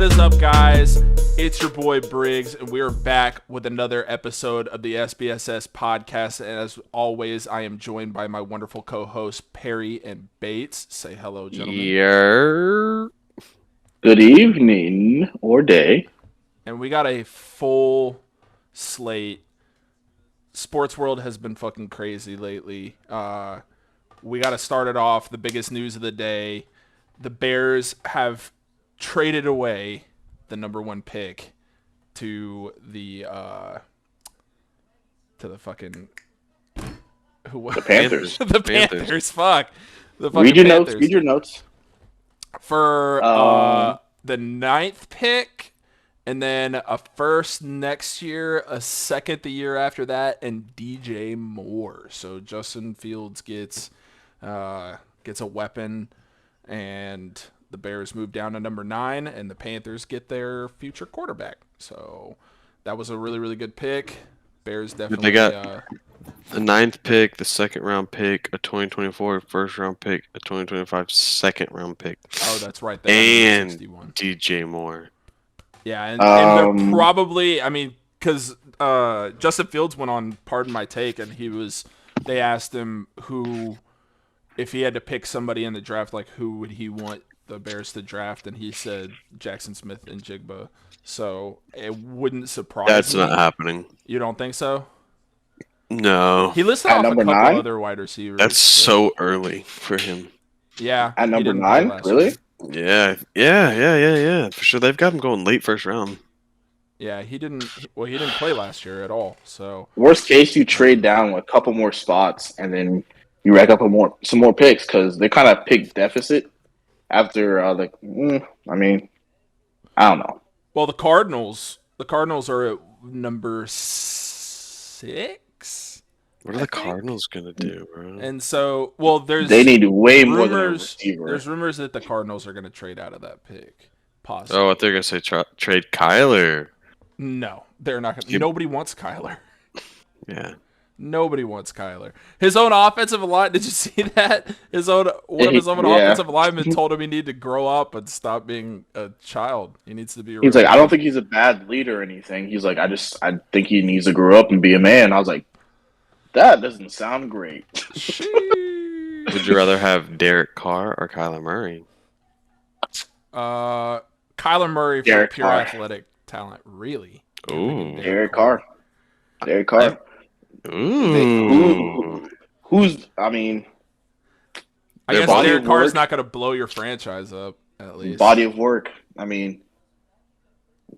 is up, guys? It's your boy Briggs, and we are back with another episode of the SBSS podcast. And as always, I am joined by my wonderful co-hosts Perry and Bates. Say hello, gentlemen. Yeah. Good evening or day. And we got a full slate. Sports world has been fucking crazy lately. We got to start it off. The biggest news of the day: the Bears have traded away the number one pick to the fucking The Panthers. the Panthers. Fuck. The fucking Read your Panthers. notes. Read your notes. For the 9th pick, and then a first next year, a second the year after that, and DJ Moore. So Justin Fields gets a weapon, and the Bears move down to number 9, and the Panthers get their future quarterback. So that was a really, really good pick. Bears definitely. They got the 9th pick, the 2nd round pick, a 2024 first round pick, a 2025 second round pick. Oh, that's right. And 61. DJ Moore. Yeah, and they're probably, I mean, because Justin Fields went on Pardon My Take, and they asked him if he had to pick somebody in the draft, like who would he want the Bears to draft, and he said Jackson Smith and Jigba. So it wouldn't surprise me. That's not happening. You don't think so? No. He listed At off a number couple 9? other wide receivers. That's so early for him. Yeah. At he number didn't play 9? last Really? year. Yeah. For sure. They've got him going late first round. Yeah, he didn't play last year at all. So Worst case, you trade down a couple more spots, and then you rack up some more picks because they kind of pick deficit after I don't know. Well, the Cardinals are at number 6. What are the Cardinals going to do, bro? And so, They need way more than a rumors. receiver. There's rumors that the Cardinals are going to trade out of that pick. Possibly. Oh, I thought they were going to say trade Kyler. No, they're not going to. Nobody wants Kyler. Yeah. Nobody wants Kyler. His own offensive line. Did you see that? One of his own offensive linemen told him he needed to grow up and stop being a child. He needs to be. He's like, I don't think he's a bad leader or anything. He's like, I think he needs to grow up and be a man. I was like, that doesn't sound great. Would you rather have Derek Carr or Kyler Murray? Kyler Murray for Derek pure Carr. athletic talent, really. Ooh. Derek Carr. Ooh. Who's? I mean, I Their guess body Derek of Carr is work- not going to blow your franchise up, at least. body of work. I mean,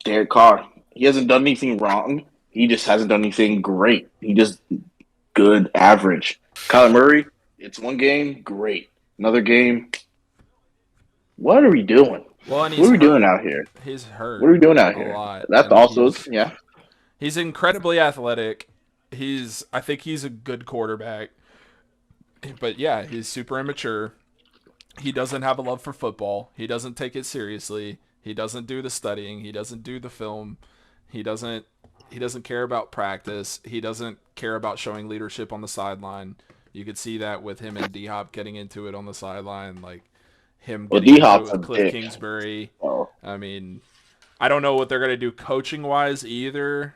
Derek Carr. He hasn't done anything wrong. He just hasn't done anything great. He just good average. Kyler Murray. It's one game, great. Another game. What are we doing? Well, and What are we doing out here? He's hurt. What are we doing out a here? lot. That's I mean, also yeah. He's incredibly athletic. I think he's a good quarterback. But yeah, he's super immature. He doesn't have a love for football. He doesn't take it seriously. He doesn't do the studying. He doesn't do the film. He doesn't care about practice. He doesn't care about showing leadership on the sideline. You could see that with him and D-Hop getting into it on the sideline, like him getting D-Hop's into it a with Cliff dick. Kingsbury. Oh. I mean, I don't know what they're going to do coaching-wise either.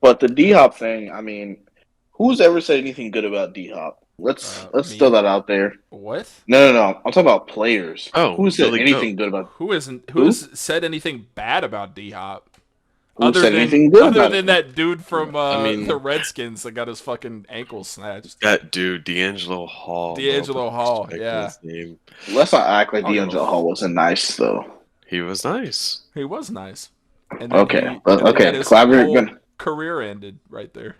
But the D-Hop thing, I mean, who's ever said anything good about D-Hop? Let's Me. throw that out there. What? No. I'm talking about players. Oh, who said Billy anything good about? Who has said anything bad about D-Hop? Who said anything good Other about than it? that dude from mean- the Redskins that got his fucking ankle snatched. That dude, D'Angelo Hall. D'Angelo Hall, Respect yeah. his name. Let's not act like Oh, D'Angelo Hall wasn't nice though. He was nice. He was nice. And then Okay, he had his whole career ended right there.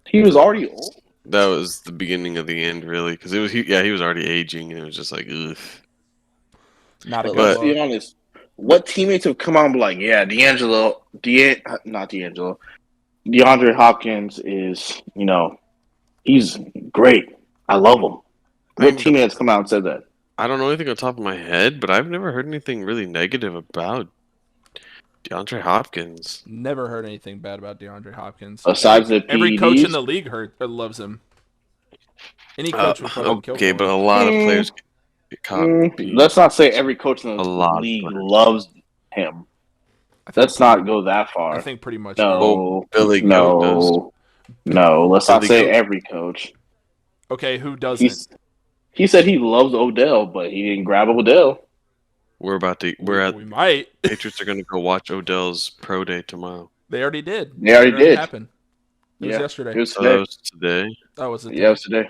He was already old. That was the beginning of the end, really, because he was already aging, and it was just like, ugh. Not a But good let's look. be honest. What teammates have come out and be like, yeah, DeAndre Hopkins is, he's great. I love him. What teammates come out and said that? I don't know anything on top of my head, but I've never heard anything really negative about DeAndre Hopkins. Never heard anything bad about DeAndre Hopkins. Besides the Every coach in PEDs? the league loves him. Any coach would fucking kill Okay, for but him. a lot of players Let's not say every coach in A the lot of league players. loves him. I think Let's not go that I far. think pretty much. No, Billy Goat does. no. Let's not Billy say Goat. every coach. Okay, who doesn't? He said he loves Odell, but he didn't grab Odell. We're We might. Patriots are gonna go watch Odell's pro day tomorrow. They already did. They already did. Happened. It was yesterday. It was Oh, today. that was today. Oh, was it? Yeah, it was today.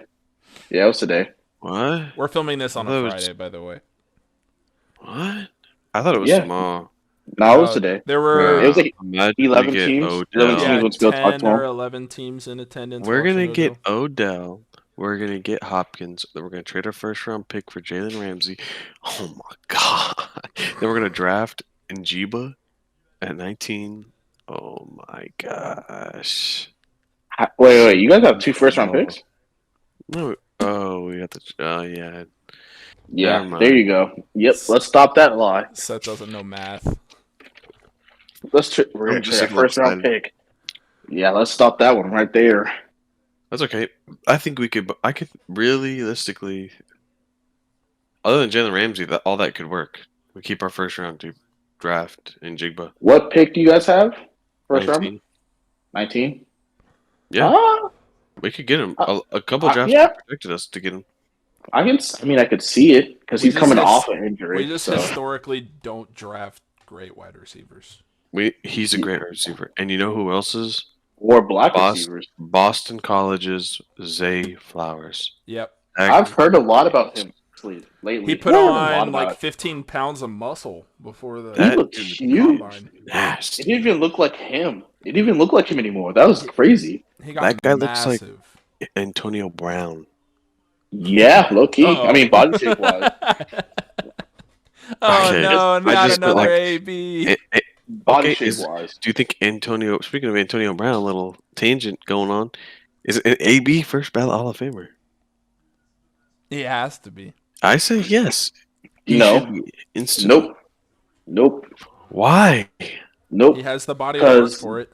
Yeah, it was today. What? We're filming this on I thought a it was- Friday, by the way. What? I thought it was Yeah. tomorrow. No, it was today. There were It was like Imagine 11 we get teams. Odell. 11 teams. Let's go talk 10 to or him. 11 teams in attendance. We're gonna watching get Odell. Odell. We're gonna get Hopkins. Then we're gonna trade our first round pick for Jalen Ramsey. Oh my god! Then we're gonna draft Njiba at 19. Oh my gosh! Wait. You guys have 2 first-round picks? No. Oh, we got the. Oh yeah. Yeah, Never mind. there you go. Yep, let's stop that lie. Seth doesn't know math. We're gonna just trade a our little first-round pick. Yeah, let's stop that one right there. That's okay. I think we could. I could realistically, other than Jalen Ramsey, all that could work. We keep our first round to draft in Jigba. What pick do you guys have? First round? 19. 19? Yeah, Ah, we could get him. A couple drafts yeah. protected us to get him. I could see it because We he's just coming his- off an injury. We just so. historically don't draft great wide receivers. He's a great receiver, and you know who else is? Or black receivers. Boston College's Zay Flowers. Yep. I've heard a lot about him lately. He put I've heard a lot on about like it. 15 pounds of muscle before the He looked dude, huge. combine. Nasty. It didn't even look like him. It didn't even look like him anymore. That was crazy. He got That guy looks like- massive. Antonio Brown. Yeah, low key. Uh-oh. I mean, body shape wise. Oh Okay, no, I not just put, another like, AB. Body Okay, shape wise. Do you think Antonio? Speaking of Antonio Brown, a little tangent going on. Is it an AB first ballot Hall of Famer? He has to be. I say yes. He No. should be instant. Nope. Why? He has the body to work 'Cause- for it.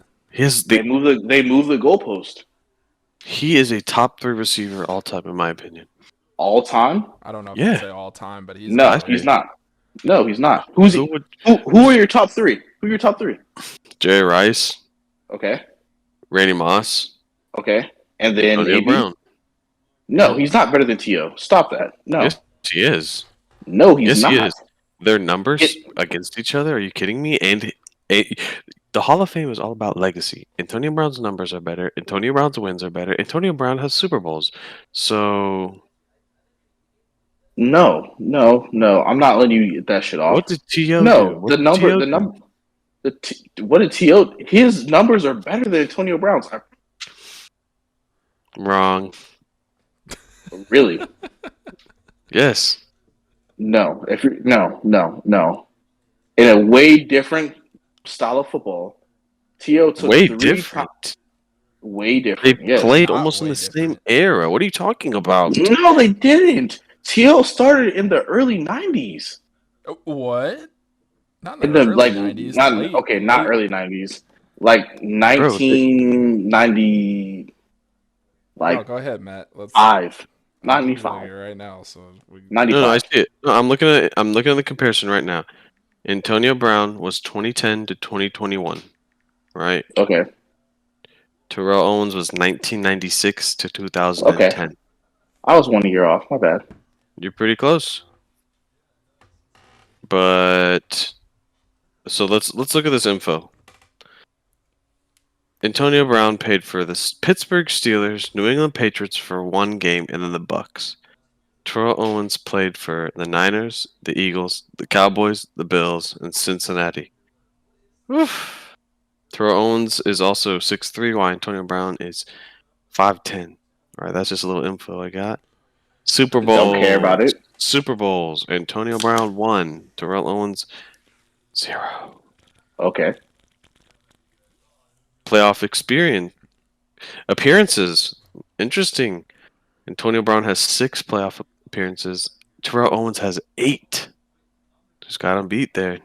They move the goalpost He is a top 3 receiver all time, in my opinion. all time. I don't know if Yeah. you say all time, but he's No, got he's it. not. No, he's not. Who's Who he? would? Who are your top 3? Who are your top 3? Jerry Rice, Okay. Randy Moss, Okay. And then Antonio AB? Brown. No, he's not better than T.O. Stop that. No. Yes, he is. No, he's Yes, not. he is. Their numbers It- against each other? Are you kidding me? And the Hall of Fame is all about legacy. Antonio Brown's numbers are better. Antonio Brown's wins are better. Antonio Brown has Super Bowls. So No. I'm not letting you get that shit off. what did T.O. do? No, What the did number, T.O. the do? number, what did T.O. His numbers are better than Antonio Brown's. Wrong. Really? Yes. No. If you no. In a way different style of football, T.O. took Way 3 different. Way They different. Yes. played not almost in way the same different. era. What are you talking about? No, they didn't. T.O. started in the early 90s. What? Not In the the early like 90s. not late, okay, not late. early 90s. Like 1990 like Oh, go ahead, Matt. Let's 5. I'm looking 95. at it right now. So we, 95. No, I see it. No, I'm looking at the comparison right now. Antonio Brown was 2010 to 2021, right? Okay. Terrell Owens was 1996 to 2010. I was 1 year off. My bad. You're pretty close. But so let's look at this info. Antonio Brown paid for the Pittsburgh Steelers, New England Patriots for 1 game, and then the Bucks. Terrell Owens played for the Niners, the Eagles, the Cowboys, the Bills, and Cincinnati. Oof. Terrell Owens is also 6'3", while Antonio Brown is 5'10". All right, that's just a little info I got. Super Bowl. Don't care about it. Super Bowls. Antonio Brown 1. Terrell Owens 0. Okay. Playoff appearances. Interesting. Antonio Brown has 6 playoff appearances. Terrell Owens has 8. Just got him beat there.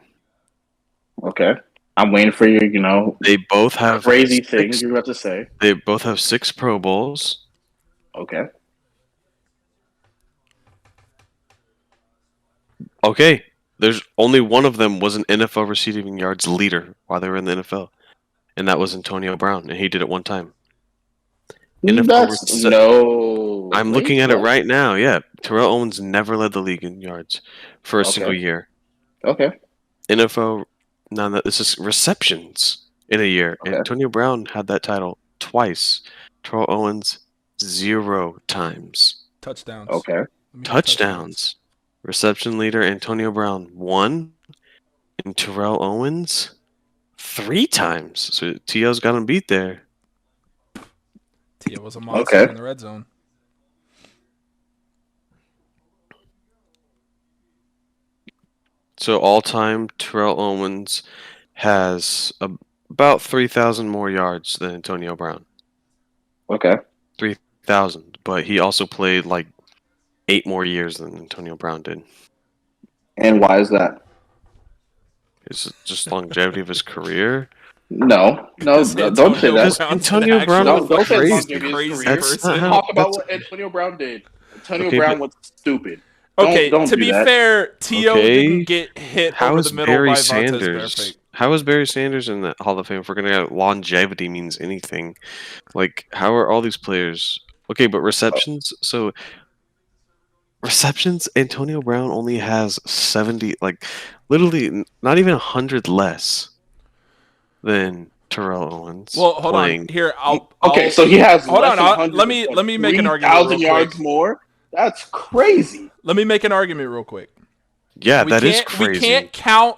Okay. I'm waiting for you, They both have crazy 6 things you're about to say. They both have 6 Pro Bowls. Okay. Okay, there's only one of them was an NFL receiving yards leader while they were in the NFL, and that was Antonio Brown, and he did it one time. That's no. I'm Wait, looking at it what? right now. Yeah, Terrell Owens never led the league in yards for a single Okay. year. Okay. NFL, no, this is receptions in a year. Okay. Antonio Brown had that title twice. Terrell Owens 0 times. Touchdowns. Okay. Let me hear Touchdowns. Reception leader Antonio Brown 1, and Terrell Owens 3 times. So T.O.'s got him beat there. Tia was a monster Okay. in the red zone. So all time, Terrell Owens has about 3,000 more yards than Antonio Brown. Okay. 3,000, but he also played like 8 more years than Antonio Brown did. And why is that? It's just longevity of his career. No, Because don't say Antonio that. Brown's Antonio an Brown actual was Don't say crazy. longevity of his crazy career. That's person. not how- Talk about that's- what Antonio Brown did. Antonio Okay, Brown but- was stupid. Okay, Don't to do be that. fair, T.O. Okay. didn't get hit How over is the middle Barry by Vontaze Sanders? Burfict. How is Barry Sanders in the Hall of Fame? If we're gonna get longevity means anything, like how are all these players? Okay, but receptions. So receptions, Antonio Brown only has 70, like literally not even 100 less than Terrell Owens. Well, hold playing. on. Here, Okay, so he has hold less on. than 100, Let me make an argument 3,000 real yards quick. more. That's crazy. Let me make an argument real quick. Yeah, We that is can't- crazy.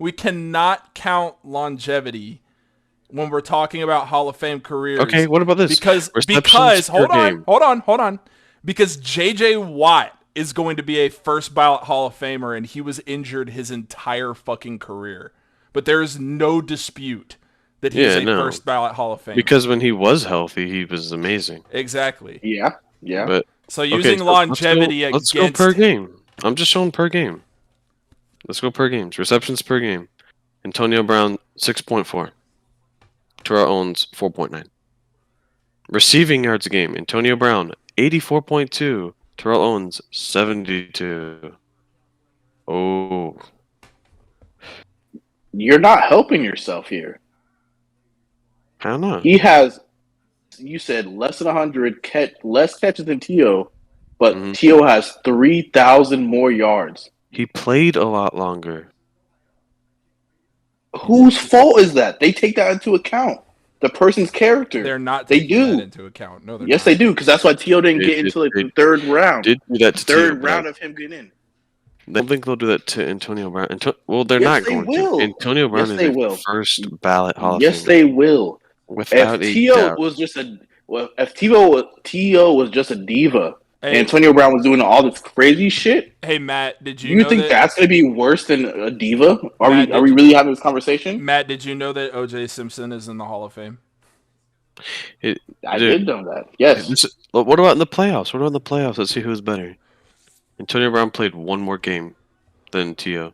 We cannot count longevity when we're talking about Hall of Fame careers. Okay, what about this? Because Receptions per game. hold on. Because J.J. Watt is going to be a first ballot Hall of Famer, and he was injured his entire fucking career. But there is no dispute that he's a first ballot Hall of Famer. Because when he was healthy, he was amazing. Exactly. Yeah. But So using longevity let's go per game. I'm just showing per game. Let's go per games. Receptions per game. Antonio Brown 6.4. Terrell Owens 4.9. Receiving yards a game. Antonio Brown 84.2. Terrell Owens 72. Oh. You're not helping yourself here. How not? He has, you said, less than 100, less catches than T.O., but Mhm. T.O. has 3,000 more yards. He played a lot longer. Whose fault is that? They take that into account. The person's character. They're not They taking do. that into account. No, they're Yes, not. they do, because that's why T.O. didn't They get did- into like they the third round. Did do that to Third T.O., round of him getting in. I don't think they'll do that to Antonio Brown. Well, they're Yes, not they going will. to. Antonio Brown Yes, is they a will. first ballot Hall of Yes, Famer. they will. Without If a T.O. doubt. was just if T.O. was just a diva, Hey, Antonio Brown was doing all this crazy shit. hey, Matt, did Do you you know think that? that's gonna be worse than a diva? Are Matt, we really having this conversation? Matt, did you know that O.J. Simpson is in the Hall of Fame? I Dude, did know that. Yes. What about in the playoffs? What about in the playoffs? Let's see who's better. Antonio Brown played one more game than T.O.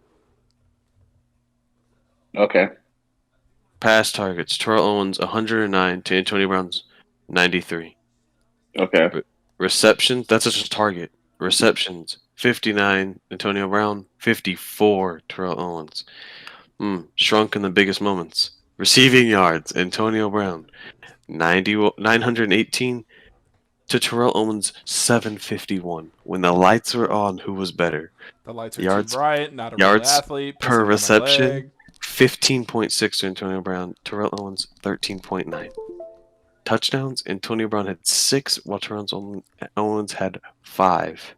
Okay. Pass targets. Terrell Owens 109 to Antonio Brown's 93. Okay. Receptions. That's just a target. Receptions 59. Antonio Brown 54. Terrell Owens. Shrunk in the biggest moments. Receiving yards. Antonio Brown 918 to Terrell Owens 751. When the lights were on, who was better? The lights are Yards- too bright. Not a real yards athlete. per pissing on my reception. leg. 15.6 to Antonio Brown. Terrell Owens 13.9. Touchdowns. Antonio Brown had 6, while Terrell Owens had 5.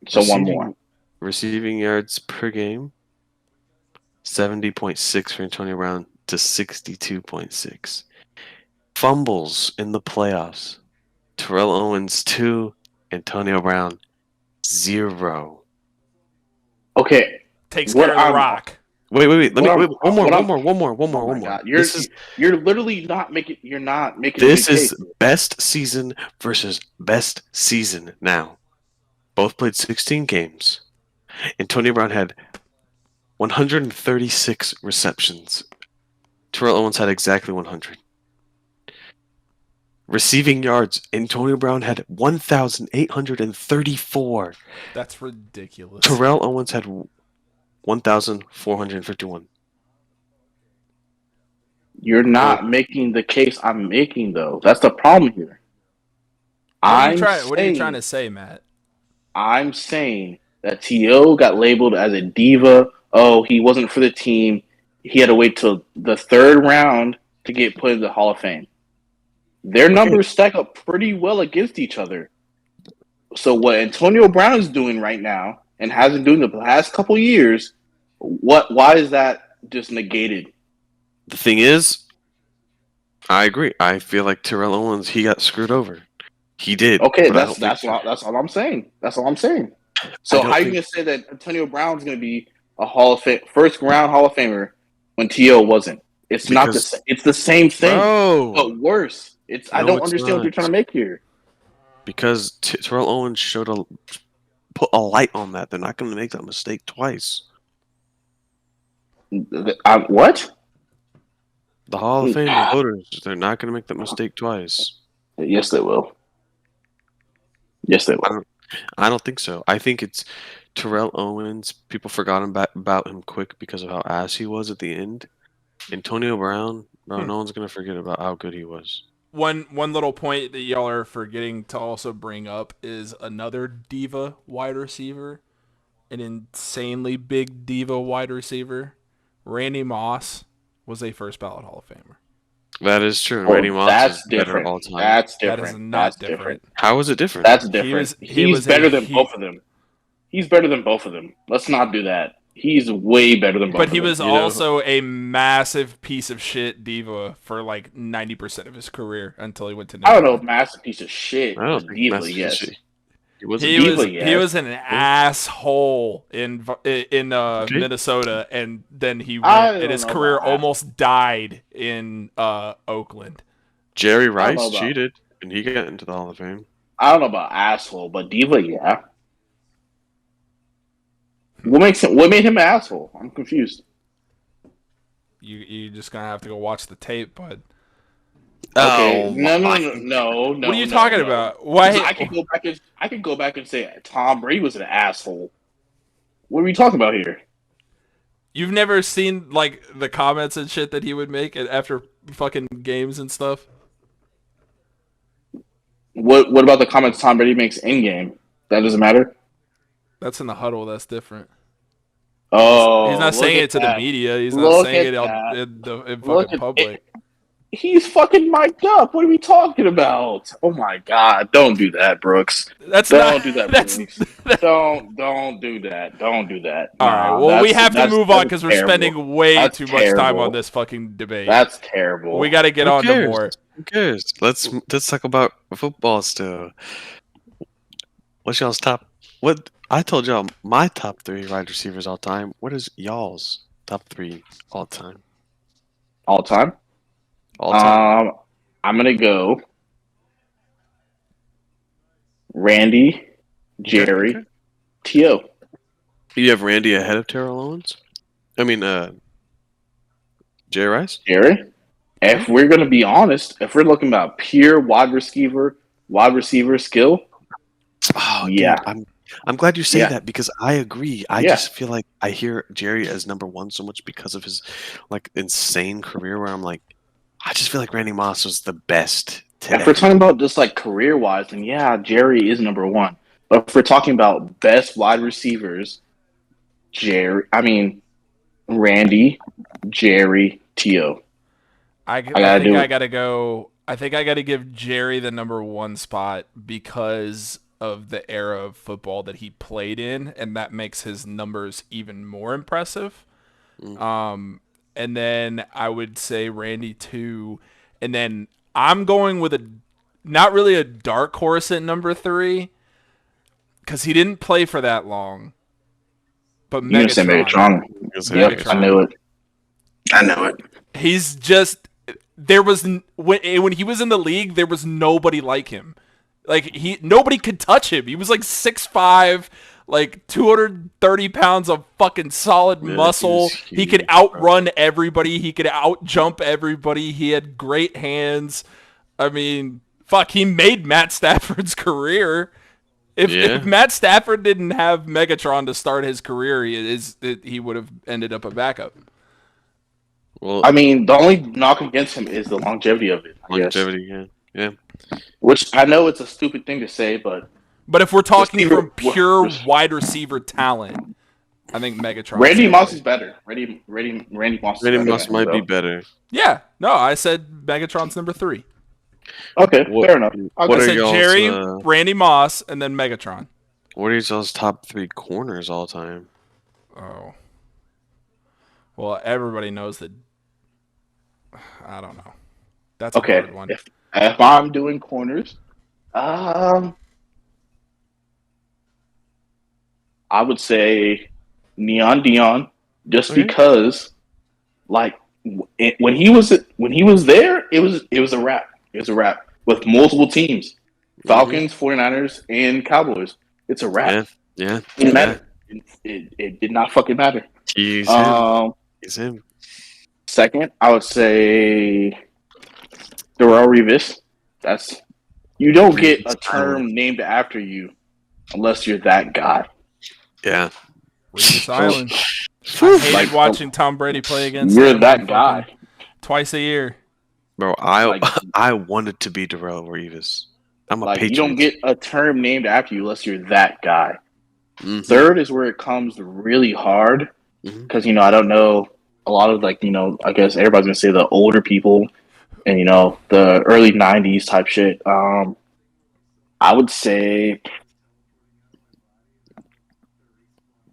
So one more. Receiving yards per game. 70.6 for Antonio Brown to 62.6. Fumbles in the playoffs. Terrell Owens 2, Antonio Brown 0. Okay. Takes What care of the I'm- rock. Wait. Let me What wait. I'm- what I'm- One more. Oh my God. You're This literally not making. You're not making. This a good is case. best season versus best season now. Both played 16 games. Antonio Brown had 136 receptions. Terrell Owens had exactly 100. Receiving yards, Antonio Brown had 1,834. That's ridiculous. Terrell Owens had 1,451. You're not making the case I'm making, though. That's the problem here. What are you trying to say, Matt? I'm saying that T.O. got labeled as a diva. Oh, he wasn't for the team. He had to wait till the third round to get put in the Hall of Fame. Their numbers stack up pretty well against each other. So what Antonio Brown is doing right now and has been doing the past couple years, why is that just negated? The thing is, I agree. I feel like Terrell Owens, he got screwed over. He did. Okay, that's all I'm saying. That's all I'm saying. So how are you going to say that Antonio Brown's going to be a Hall of Fame first round Hall of Famer when T.O. wasn't? It's not the same. It's the same thing, but worse. I don't understand what you're trying to make here. Because Terrell Owens put a light on that. They're not going to make that mistake twice. What? The Hall of Fame voters, they're not going to make that mistake twice. Yes, they will. Yes, they will. I don't think so. I think it's Terrell Owens. People forgot about him quick because of how ass he was at the end. Antonio Brown, no one's going to forget about how good he was. One little point that y'all are forgetting to also bring up is another diva wide receiver, an insanely big diva wide receiver. Randy Moss was a first ballot Hall of Famer. That is true. Randy Moss is better all time. That's different. That is not different. How is it different? That's different. He's better than both of them. He's better than both of them. Let's not do that. He's way better than both of them. But he was also a massive piece of shit diva for like 90% of his career until he went to. I don't know, massive piece of shit. I don't think diva, yes. He was an asshole in Minnesota, and then he went, and his career almost died in Oakland. Jerry Rice cheated, and he got into the Hall of Fame. I don't know about asshole, but diva, yeah. What made him an asshole? I'm confused. You just gonna have to go watch the tape, bud. Okay. No. What are you talking about? Why? I could go back and say Tom Brady was an asshole. What are we talking about here? You've never seen like the comments and shit that he would make after fucking games and stuff? What about the comments Tom Brady makes in game? That doesn't matter? That's in the huddle. That's different. Oh, he's not saying it to the media. He's not saying it in fucking public. He's fucking mic'd up. What are we talking about? Oh my god! Don't do that, Brooks. Don't do that, Brooks. Don't do that. Don't do that. All right. Well, we have to move on because we're spending way too much time on this fucking debate. That's terrible. We got to get on to more. Who cares? Let's talk about football still. What's y'all's top? What I told y'all my top 3 wide receivers all time. What is y'all's top 3 all time? All time. All time. I'm gonna go Randy, Jerry, T.O. You have Randy ahead of Terrell Owens? I mean, Jerry Rice? Jerry? If we're gonna be honest, if we're looking about pure wide receiver skill, yeah. Dude, I'm glad you say that because I agree. I just feel like I hear Jerry as number 1 so much because of his like insane career where I'm like, I just feel like Randy Moss was the best today. If we're talking about just like career-wise, then yeah, Jerry is number 1. But if we're talking about best wide receivers, Randy, Jerry, T.O. I think I gotta give Jerry the number 1 spot because of the era of football that he played in, and that makes his numbers even more impressive. And then I would say Randy 2, and then I'm going with not really a dark horse at number 3 because he didn't play for that long. But Megatron. Yep, I knew it. He's just when he was in the league, there was nobody like him. Like nobody could touch him. He was like 6'5", like 230 pounds of fucking solid muscle. He could outrun everybody. He could outjump everybody. He had great hands. I mean, Fuck, he made Matt Stafford's career. If Matt Stafford didn't have Megatron to start his career, he would have ended up a backup. Well, I mean, the only knock against him is the longevity of it. longevity, yeah. Which I know it's a stupid thing to say, but if we're talking from pure wide receiver talent, I think Megatron. Randy Moss is better. Randy Moss. Randy Moss might be better. Yeah, no, I said Megatron's number 3. Okay, fair enough. I said Jerry, Randy Moss, and then Megatron. What are y'all's top 3 corners all time? Oh. Well, everybody knows that. I don't know. That's a hard one. If I'm doing corners, I would say Neon Dion, just because, like, when he was there, it was a wrap. It was a wrap with multiple teams, Falcons, 49ers, and Cowboys. It's a wrap. Yeah. It didn't matter. It did not fucking matter. He's him. Second, I would say Darrelle Revis. You don't get a term named after you unless you're that guy. Yeah. Revis Island. I hated watching Tom Brady play against him. You're that guy. Twice a year. Bro, I wanted to be Darrelle Revis. I'm a Patriot. You don't get a term named after you unless you're that guy. Mm-hmm. Third is where it comes really hard because, I don't know a lot of, like, I guess everybody's going to say the older people and, the early 90s type shit. I would say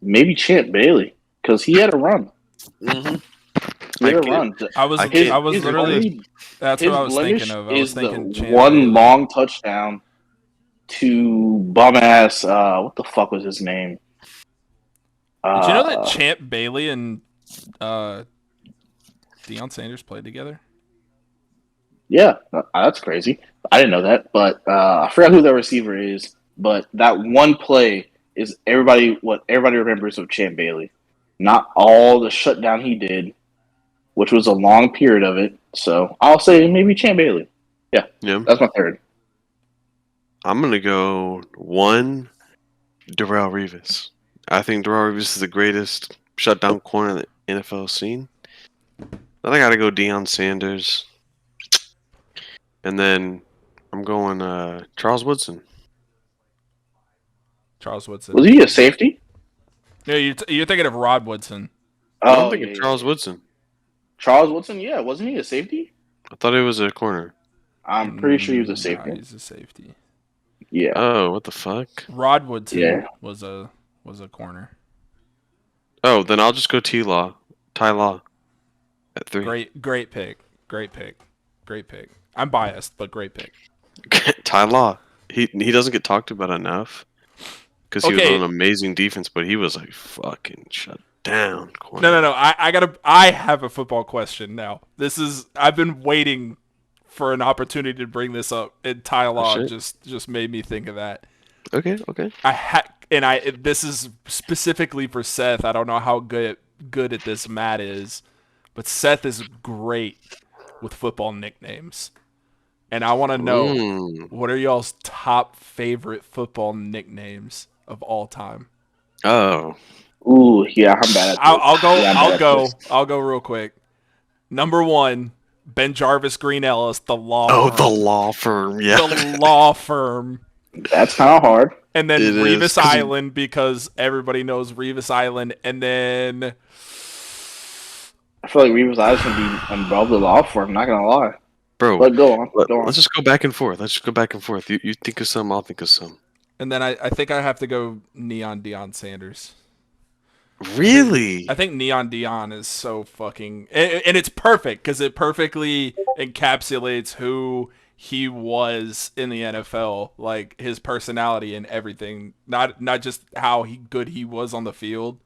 maybe Champ Bailey because he had a run. Mm-hmm. He had a run. I was literally. That's what I was thinking of. I was thinking the one long touchdown to bum ass. What the fuck was his name? Did you know that Champ Bailey and Deion Sanders played together? Yeah, that's crazy. I didn't know that, but I forgot who the receiver is. But that one play is what everybody remembers of Champ Bailey. Not all the shutdown he did, which was a long period of it. So I'll say maybe Champ Bailey. Yeah, that's my third. I'm going to go 1, Darrelle Revis. I think Darrelle Revis is the greatest shutdown corner the NFL scene. Then I got to go Deion Sanders. And then I'm going Charles Woodson. Charles Woodson. Was he a safety? No, you're thinking of Rod Woodson. I'm thinking Charles Woodson. Charles Woodson, yeah. Wasn't he a safety? I thought he was a corner. I'm pretty sure he was a safety. Nah, he's a safety. Yeah. Oh, what the fuck? Rod Woodson was a corner. Oh, then I'll just go Ty Law at 3. Great pick. I'm biased, but great pick. Ty Law. He doesn't get talked about enough because he was on an amazing defense, but he was like fucking shut down. Corner. No. I have a football question now. I've been waiting for an opportunity to bring this up, and Ty Law just made me think of that. Okay. This is specifically for Seth. I don't know how good at this Matt is, but Seth is great with football nicknames. And I want to know, what are y'all's top favorite football nicknames of all time? Oh. Ooh, yeah, I'm bad at this. I'll go real quick. Number 1, Ben Jarvis Green Ellis, the law firm. Oh, the law firm, yeah. The law firm. That's kind of hard. And then Revis Island, because everybody knows Revis Island. And then I feel like Revis Island can be involved with the law firm, I'm not going to lie. Bro, but go on. Let's just go back and forth. You think of some, I'll think of some. And then I think I have to go Neon Deion Sanders. Really? I think Neon Deion is so fucking... And it's perfect, because it perfectly encapsulates who he was in the NFL. Like, his personality and everything. Not just how good he was on the field,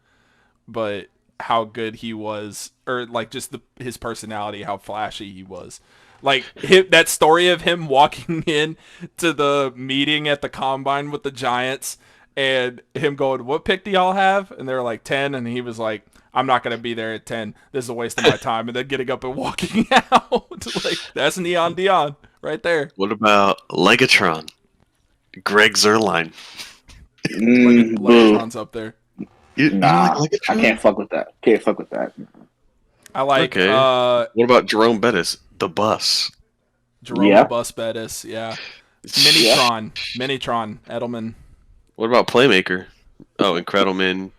but how good he was... Or, like, just his personality, how flashy he was. Like, that story of him walking in to the meeting at the Combine with the Giants and him going, "What pick do y'all have?" And they're like 10, and he was like, "I'm not going to be there at 10. This is a waste of my time." And then getting up and walking out. Like, that's Neon Deion. Right there. What about Legatron? Greg Zerline. Boo. Legatron's up there. You don't like Nah, I Legatron? can't fuck with that. Can't fuck with that. I like Okay. What about Jerome Bettis? The Bus. Jerome Yeah. the Bus Bettis. Yeah. Minitron. Minitron. Edelman. What about Playmaker? Oh, Incrediman.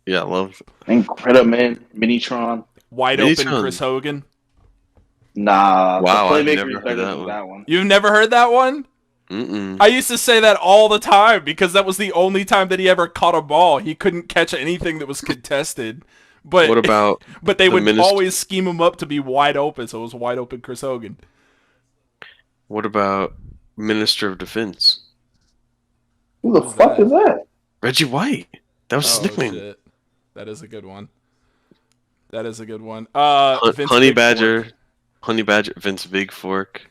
Yeah, I love Incrediman, Minitron. Wide open Minitron. Chris Hogan. Nah, Wow, the I've Playmaker never is heard better that than one. that one. You've never heard that one? Mm-mm. I used to say that all the time because that was the only time that he ever caught a ball. He couldn't catch anything that was contested. But What about but they the would Minister- always scheme him up to be wide open, so it was wide open Chris Hogan. What about Minister of Defense? Who the Who's fuck that? is that? Reggie White. That was his Oh nickname. shit. That is a good one. That is a good one. Vince Honey Big Badger. Fork. Honey Badger. Vince Big Fork.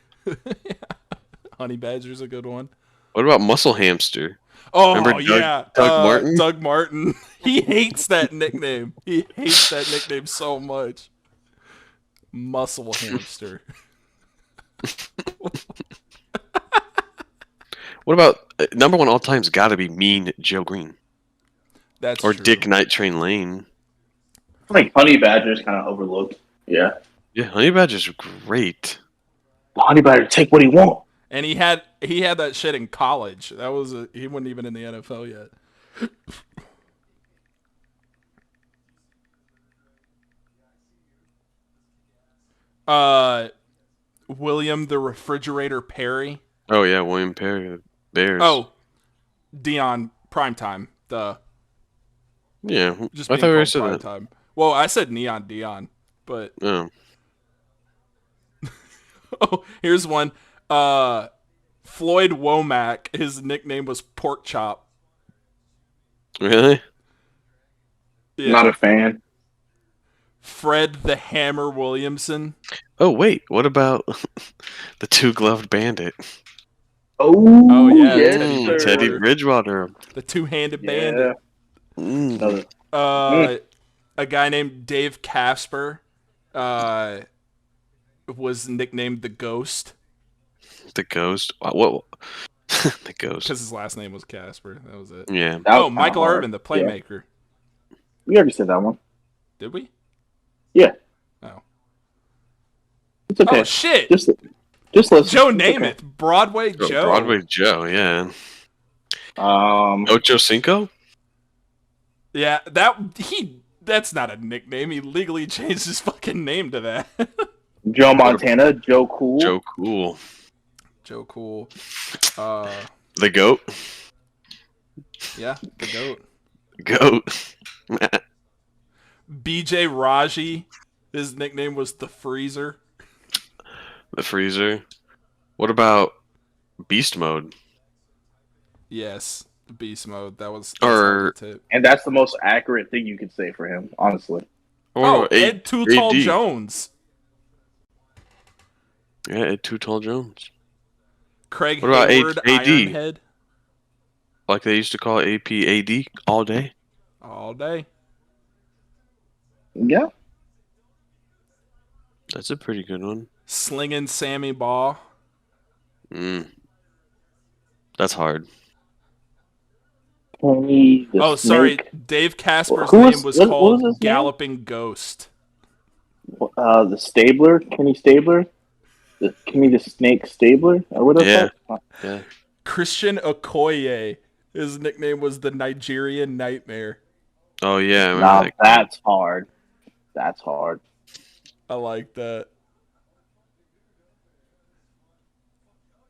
Honey Badger's a good one. What about Muscle Hamster? Oh Remember yeah, Doug Martin? Doug Martin. He hates that nickname. He hates that nickname so much. Muscle hamster. What about number one all time's got to be Mean Joe Green That's or true. Dick Night Train Lane. I think Honey Badger is kind of overlooked. Yeah. Yeah, Honey Badger's great. Honey Badger, take what he want. And he had that shit in college. That was he wasn't even in the NFL yet. William the Refrigerator Perry. Oh yeah, William Perry, the Bears. Oh, Dion Primetime. The yeah. just I being thought we already called said that. Primetime. Well, I said Neon Dion, but Oh. oh, here's one. Floyd Womack. His nickname was Pork Chop. Really? Yeah. Not a fan. Fred the Hammer Williamson. Oh wait, what about the Two Gloved Bandit? Oh, yeah, yes, Teddy sir. Teddy Bridgewater. The Two-Handed Yeah. Bandit. Mm. Another- A guy named Dave Casper was nicknamed the Ghost The Ghost. What? The Ghost. because his last name was Casper. That was it. Yeah. that was Oh, Michael kinda Irvin, the hard. Yeah. playmaker. We already said that one. Did we? Yeah. Oh. It's okay. Oh shit! Just listen. Joe It's Namath, okay. Broadway Joe. Broadway Joe. Yeah. Um, Ocho Cinco. Yeah, that's not a nickname. He legally changed his fucking name to that. Joe Montana, Joe Cool. Joe Cool. Joe Cool. The Goat. Yeah, the goat. Goat. BJ Raji. His nickname was the Freezer. The Freezer. What about Beast Mode? Yes, beast mode. That's Or- not the tip. And that's the most accurate thing you could say for him, honestly. Oh, A- Ed Too Tall AD. Jones. Yeah, Ed Too Tall Jones. Craig What about Hayward, AD? Ironhead. Like they used to call APAD all day. All day. Yeah. That's a pretty good one. Slinging Sammy Baugh. Mm. That's hard. Kenny the Oh, sorry. Snake. Dave Casper's Who was- name was what was called his name? Galloping Ghost. The Stabler, Kenny Stabler. Kenny the Snake Stabler, or whatever. Yeah. Fuck? Yeah. Christian Okoye. His nickname was the Nigerian Nightmare. Oh yeah. I remember Nah, that. that's hard. That's hard. I like that.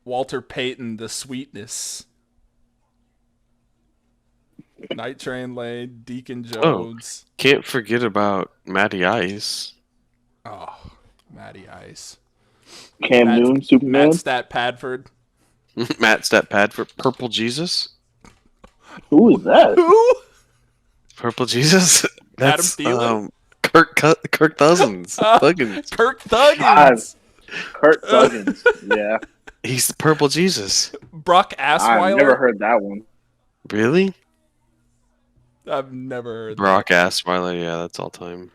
Walter Payton, the Sweetness. Night Train Lane, Deacon Jones. Can't forget about Matty Ice. Oh, Matty Ice. Cam Matt- Newton, Superman. Matt Stat Padford. Matt Stat for Purple Jesus. Who is that? Who? Purple Jesus. That's Thielen? Kirk Cousins. Thuggins. Kirk Thuggins. Kurt Thuggins. Yeah. He's the Purple Jesus. Brock Asweiler. I've never heard that one. Really? I've never heard Brock Asweiler. Yeah, that's all time.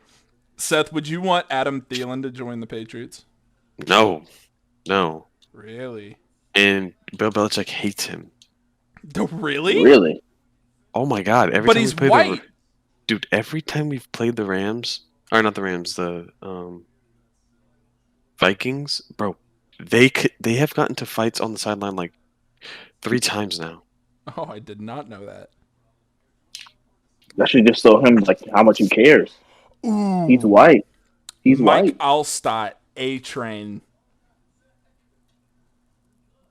that. Seth, would you want Adam Thielen to join the Patriots? No. No. Really? And Bill Belichick hates him. Really? Really? Oh my god! Every But time he's we play white. dude, every time we've played the Rams, or not the Rams, the Vikings, bro, they have gotten to fights on the sideline like 3 times now. Oh, I did not know that. That should just show him like how much he cares. Ooh. He's white. He's Mike white. Allstott, A-Train.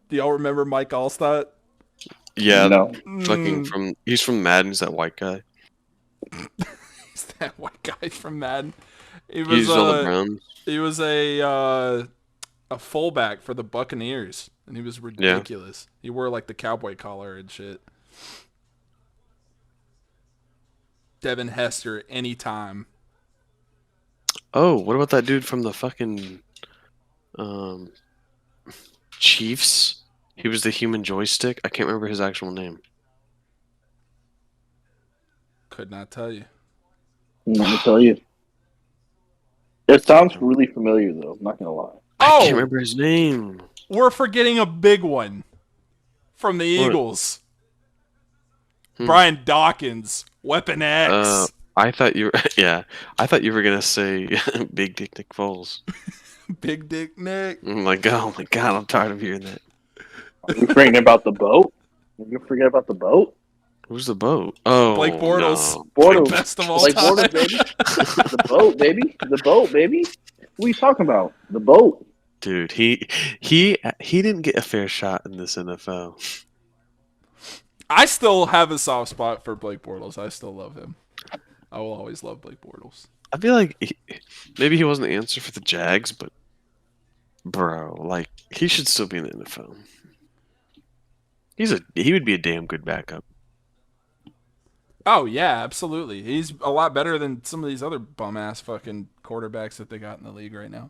Do y'all remember Mike Allstott? Yeah, No. he's from Madden. He's that white guy. He's that white guy from Madden. He He's was on the Browns. he was a fullback for the Buccaneers, and he was ridiculous. He wore like the cowboy collar and shit. Devin Hester, anytime. Oh, what about that dude from the fucking Chiefs? He was the human joystick. I can't remember his actual name. Could not tell you. Let me tell you. It sounds really familiar, though. I'm not gonna lie. I can't Oh, remember his name. we're forgetting a big one from the What? Eagles. Hmm. Brian Dawkins, Weapon X. I thought you were I thought you were gonna say Big Dick Nick Foles. Big Dick Nick. I'm like, oh my god, I'm tired of hearing that. Are you forgetting about the boat? Are you forget about the boat? Who's the boat? Oh, Blake Bortles. no. Bortles. Best of all Like time. Bortles, baby. The boat, baby. The boat, baby. What are you talking about? The boat. Dude, he didn't get a fair shot in this NFL. I still have a soft spot for Blake Bortles. I still love him. I will always love Blake Bortles. I feel like maybe he wasn't the answer for the Jags, but bro, like he should still be in the NFL. He would be a damn good backup. Oh yeah, absolutely. He's a lot better than some of these other bum ass fucking quarterbacks that they got in the league right now.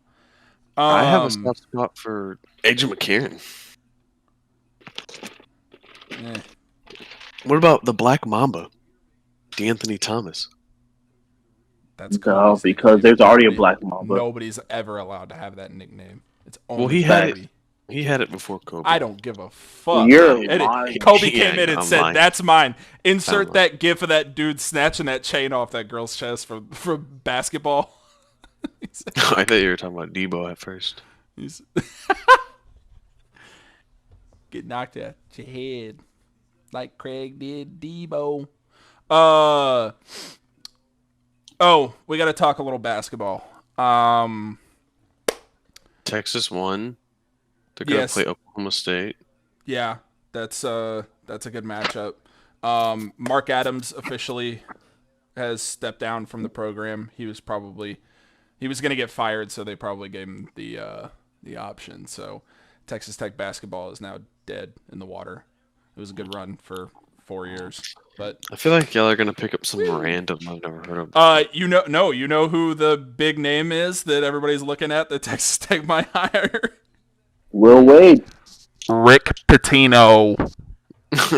I have a soft spot for AJ McCarron. Eh. What about the Black Mamba, D'Anthony Thomas? That's No, Kobe's because nickname. there's already a Black Mamba. Nobody's ever allowed to have that nickname. It's only Well, he had Kobe. He had it before Kobe. I don't give a fuck. You're And Kobe Yeah, came in and I'm said, lying. "That's mine." Insert I'm that gif of that dude snatching that chain off that girl's chest from basketball. I thought you were talking about Debo at first. He's get knocked out your head like Craig did Debo. Oh, we got to talk a little basketball. Texas won. They're gonna Yes. play Oklahoma State. Yeah, that's a good matchup. Mark Adams officially has stepped down from the program. He was going to get fired, so they probably gave him the option. So Texas Tech basketball is now dead in the water. It was a good run for 4 years, but I feel like y'all are gonna pick up some random I've never heard of. you know who the big name is that everybody's looking at that Texas Tech might hire? Will Wade. Rick Pitino.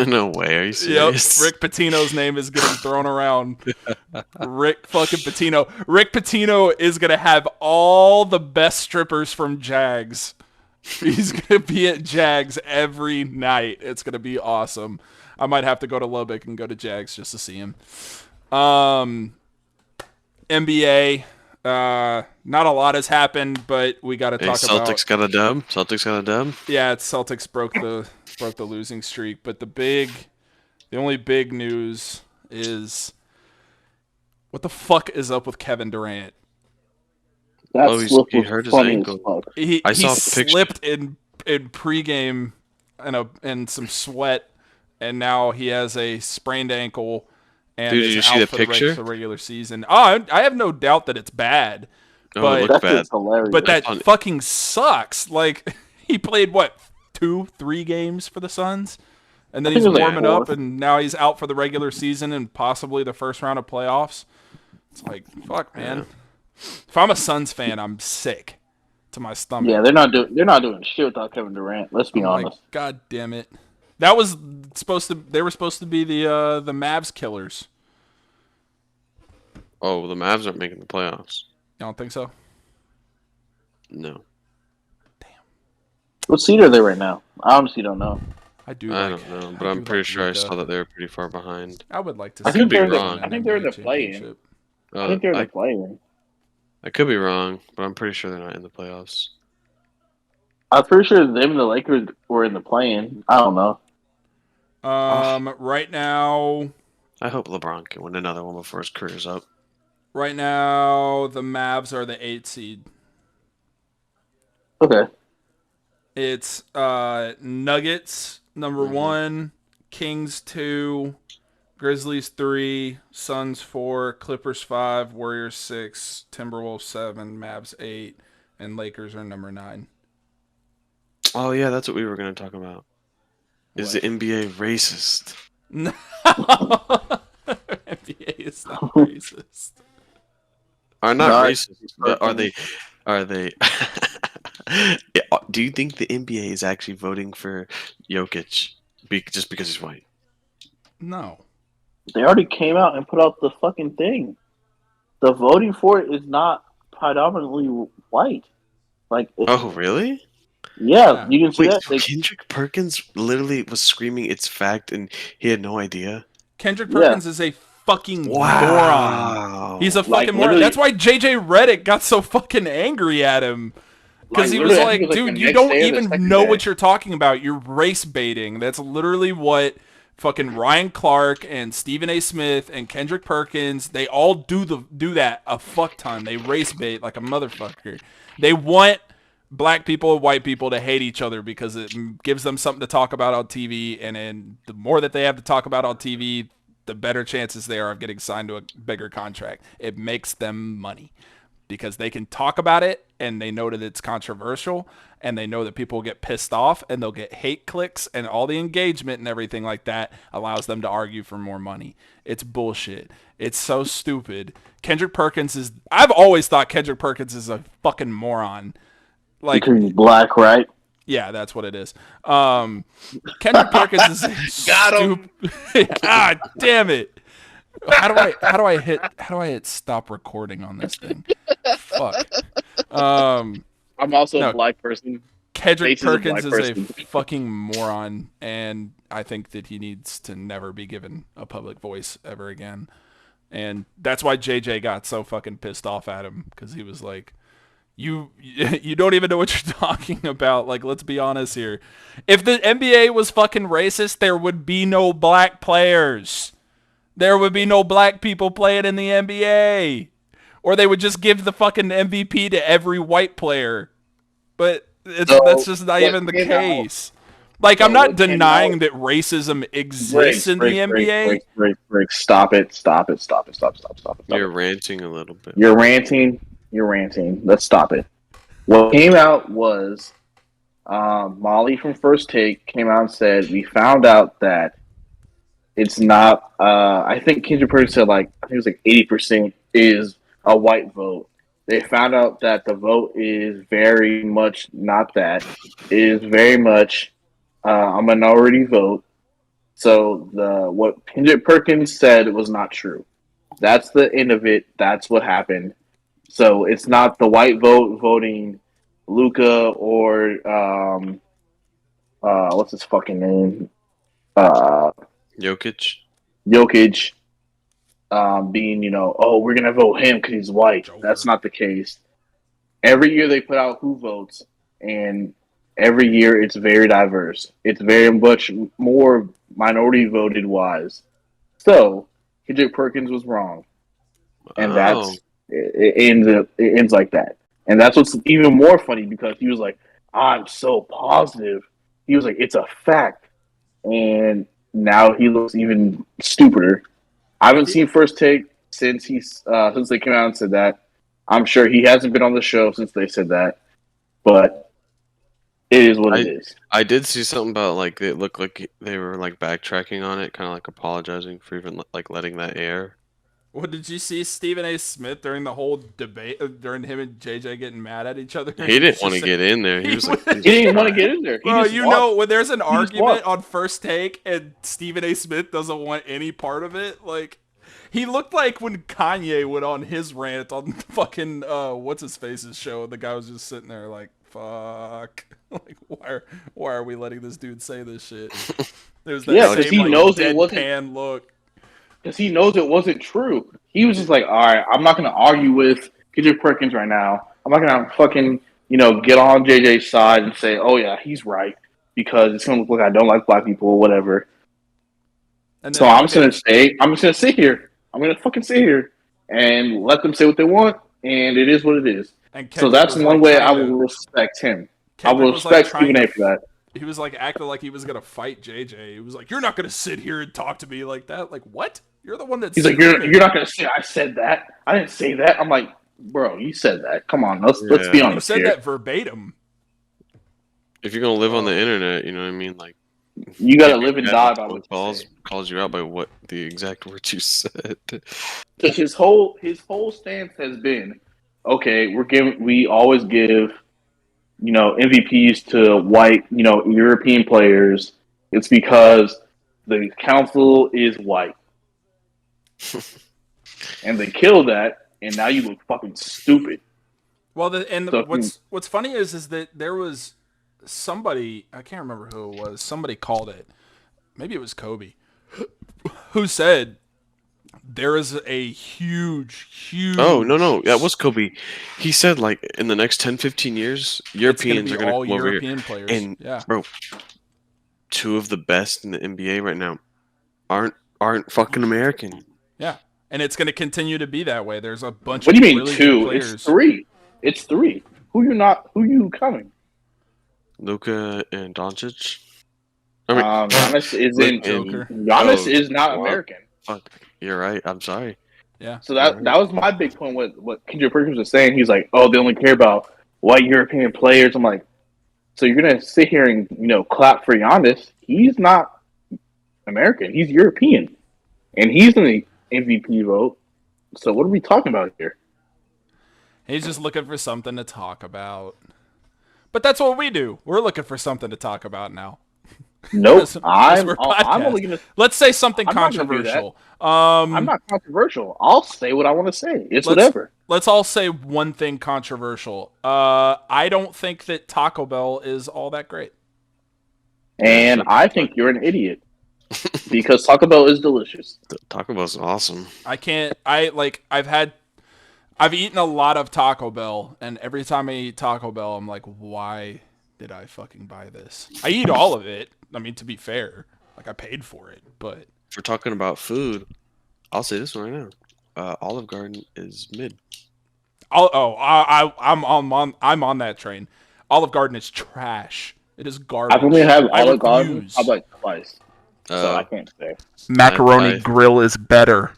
No way. Are you Yep, serious? Rick Pitino's name is getting thrown around. Rick fucking Pitino. Rick Pitino is gonna have all the best strippers from Jags. He's gonna be at Jags every night. It's gonna be awesome. I might have to go to Lubbock and go to Jags just to see him. NBA. Not a lot has happened, but we got to Hey, talk Celtics got a dub. Celtics got a dub. Yeah, it's Celtics broke the losing streak, but the only big news is what the fuck is up with Kevin Durant? That Oh, slip he was hurt his funny ankle. as fuck. He saw a picture. slipped in pregame and some sweat, and now he has a sprained ankle and Dude, did is you see out the for picture? the regular season. Oh, I have no doubt that it's bad. Oh, But- it looked That's bad. just hilarious. But that funny. fucking sucks. Like, he played, 2-3 games for the Suns? And then I he's think it was like warming up, four. and now he's out for the regular season and possibly the first round of playoffs. It's like, fuck, man. Yeah. If I'm a Suns fan, I'm sick to my stomach. Yeah, they're not doing shit without Kevin Durant. Let's be I'm like, honest. God damn it. They were supposed to be the Mavs killers. Oh, the Mavs aren't making the playoffs. You don't think so? No. What seed are they right now? I honestly don't know. I don't know, but I'm pretty sure I saw that they were pretty far behind. I would like to I see could be them wrong. win an I think they're in NBA the play-in. championship. I think they're in the play-in. I could be wrong, but I'm pretty sure they're not in the playoffs. I'm pretty sure them and the Lakers were in the play-in. I don't know. Right now, I hope LeBron can win another one before his career's up. right now, the Mavs are the 8 seed. Okay. It's Nuggets number 1, Kings 2, Grizzlies 3, Suns 4, Clippers 5, Warriors 6, Timberwolves 7, Mavs 8, and Lakers are number 9. Oh yeah, that's what we were going to talk about. Is the NBA racist? No, NBA is not racist. Are not racist, but are they? Are they? Do you think the NBA is actually voting for Jokic just because he's white? No. They already came out and put out the fucking thing. The voting for it is not predominantly white. Like, oh really? Yeah, you can see Wait, that. so Kendrick Perkins literally was screaming it's fact and he had no idea? Kendrick Perkins is a fucking moron. He's a fucking moron. That's why JJ Redick got so fucking angry at him. Because he was like, dude, you don't even know what you're talking about. You're race baiting. That's literally what fucking Ryan Clark and Stephen A. Smith and Kendrick Perkins, they all do that a fuck ton. They race bait like a motherfucker. They want black people and white people to hate each other because it gives them something to talk about on TV, and then the more that they have to talk about on TV, the better chances they are of getting signed to a bigger contract. It makes them money because they can talk about it and they know that it's controversial and they know that people get pissed off and they'll get hate clicks, and all the engagement and everything like that allows them to argue for more money. It's bullshit. It's so stupid. Kendrick Perkins I've always thought Kendrick Perkins is a fucking moron. Like, because he's black, right? Yeah, that's what it is. Kendrick Perkins is stupid. God damn it! How do I hit stop recording on this thing? Fuck. I'm also a black person. Kendrick Perkins is a fucking moron, and I think that he needs to never be given a public voice ever again. And that's why JJ got so fucking pissed off at him, because he was like, You don't even know what you're talking about. Like, let's be honest here. If the NBA was fucking racist, there would be no black players. There would be no black people playing in the NBA. Or they would just give the fucking MVP to every white player. But that's just not even the case. Like, I'm not denying that racism exists in the NBA. Briggs, stop it. You're ranting a little bit. You're ranting. Let's stop it. What came out was Molly from First Take came out and said, we found out that it's not, I think Kendrick Perkins said I think it was 80% is a white vote. They found out that the vote is very much not that. It is very much a minority vote. So what Kendrick Perkins said was not true. That's the end of it. That's what happened. So it's not the white vote voting Luka or what's his fucking name? Jokic. Being, oh, we're gonna vote him because he's white. That's not the case. Every year they put out who votes, and every year it's very diverse. It's very much more minority voted wise. So Kendrick Perkins was wrong, and that's. It ends like that. And that's what's even more funny, because he was like, I'm so positive. He was like, it's a fact. And now he looks even stupider. I haven't seen First Take since they came out and said that. I'm sure he hasn't been on the show since they said that. But it is what it is. I did see something about it looked like they were backtracking on it, kind of apologizing for even letting that air. What, did you see Stephen A. Smith during the whole debate, during him and JJ getting mad at each other? He didn't want to get in there. He didn't even want to get in there. Bro, when there's an argument on First Take and Stephen A. Smith doesn't want any part of it, he looked like when Kanye went on his rant on fucking what's his face's show, and the guy was just sitting there fuck. Like, why are we letting this dude say this shit? There's that Yeah, 'cause same he like knows it wasn't- deadpan look. Because he knows it wasn't true. He was just like, all right, I'm not going to argue with Kendrick Perkins right now. I'm not going to fucking, get on JJ's side and say, oh, yeah, he's right. Because it's going to look like I don't like black people or whatever. And So I'm just going to sit here. I'm going to fucking sit here and let them say what they want. And it is what it is. And So that's one way I will respect him. I will respect Stephen A for that. He was like acting like he was gonna fight JJ. He was like, "You're not gonna sit here and talk to me like that." Like, what? You're the one that's. He's like, "You're not gonna say I said that. I didn't say that." I'm like, "Bro, you said that. Come on, let's be honest here." You said here. that verbatim. If you're gonna live on the internet, you know what I mean. Like, you gotta live and die by what calls you out by what the exact words you said. Because his whole stance has been, okay, we always give, MVPs to white, European players. It's because the council is white. And they kill that, and now you look fucking stupid. Well, what's funny is that there was somebody, I can't remember who it was, somebody called it. Maybe it was Kobe, who said there is a huge... Oh, no. That was Kobe. He said, like, in the next 10, 15 years, Europeans are going to come over European players. And, bro, two of the best in the NBA right now aren't fucking American. Yeah, and it's going to continue to be that way. There's a bunch of really good players. It's three. It's three. Who you coming? Luka and Doncic? I mean, Giannis is in Joker. Giannis is not American. Fuck, you're right. I'm sorry. Yeah. So that was my big point with what Kendrick Perkins was saying. He's like, oh, they only care about white European players. I'm like, so you're gonna sit here and clap for Giannis? He's not American. He's European, and he's in the MVP vote. So what are we talking about here? He's just looking for something to talk about. But that's what we do. We're looking for something to talk about now. Nope. I'm only gonna. Let's say something controversial. I'm not controversial. I'll say what I want to say. Whatever. Let's all say one thing controversial. I don't think that Taco Bell is all that great. And I think you're an idiot. Because Taco Bell is delicious. Taco Bell's awesome. I've eaten a lot of Taco Bell, and every time I eat Taco Bell, I'm like, why did I fucking buy this? I eat all of it. I mean, to be fair, like I paid for it, but if we're talking about food, I'll say this one right now: Olive Garden is mid. I'm on that train. Olive Garden is trash. It is garbage. I've only had Olive Garden like twice, so I can't say. Macaroni Grill is better.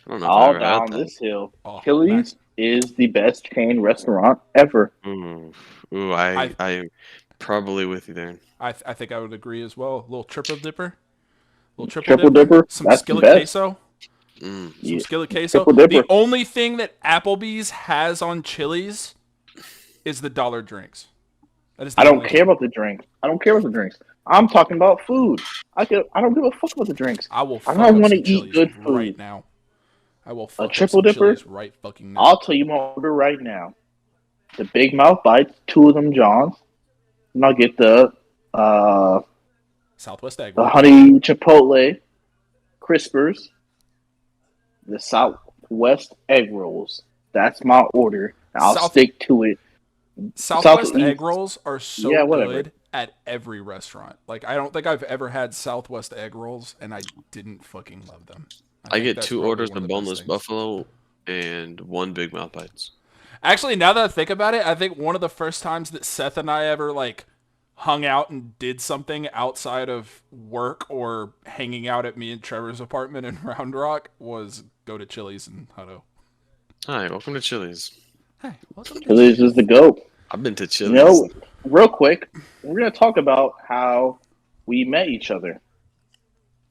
I don't know all down this hill. Chili's is the best chain restaurant ever. I'm probably with you there. I think I would agree as well. A little triple dipper. Triple dipper. Some skillet queso. Some skillet queso. The only thing that Applebee's has on Chili's is the dollar drinks. I don't care about the drinks. I'm talking about food. I don't give a fuck about the drinks. I want to eat good food right now. I will fuck a triple dipper right fucking now. I'll tell you my order right now. The Big Mouth Bites, 2 of them Johns. And I'll get the Southwest egg. The honey chipotle crispers. The Southwest egg rolls. That's my order. I'll stick to it. Southwest egg rolls are so good at every restaurant. Like, I don't think I've ever had Southwest egg rolls and I didn't fucking love them. I get 2 orders of boneless buffalo and 1 Big Mouth Bites. Actually, now that I think about it, I think one of the first times that Seth and I ever hung out and did something outside of work or hanging out at me and Trevor's apartment in Round Rock was go to Chili's in Hutto. Hi, welcome to Chili's. Hi, welcome to Chili's is the GOAT. I've been to Chili's. Real quick, we're going to talk about how we met each other.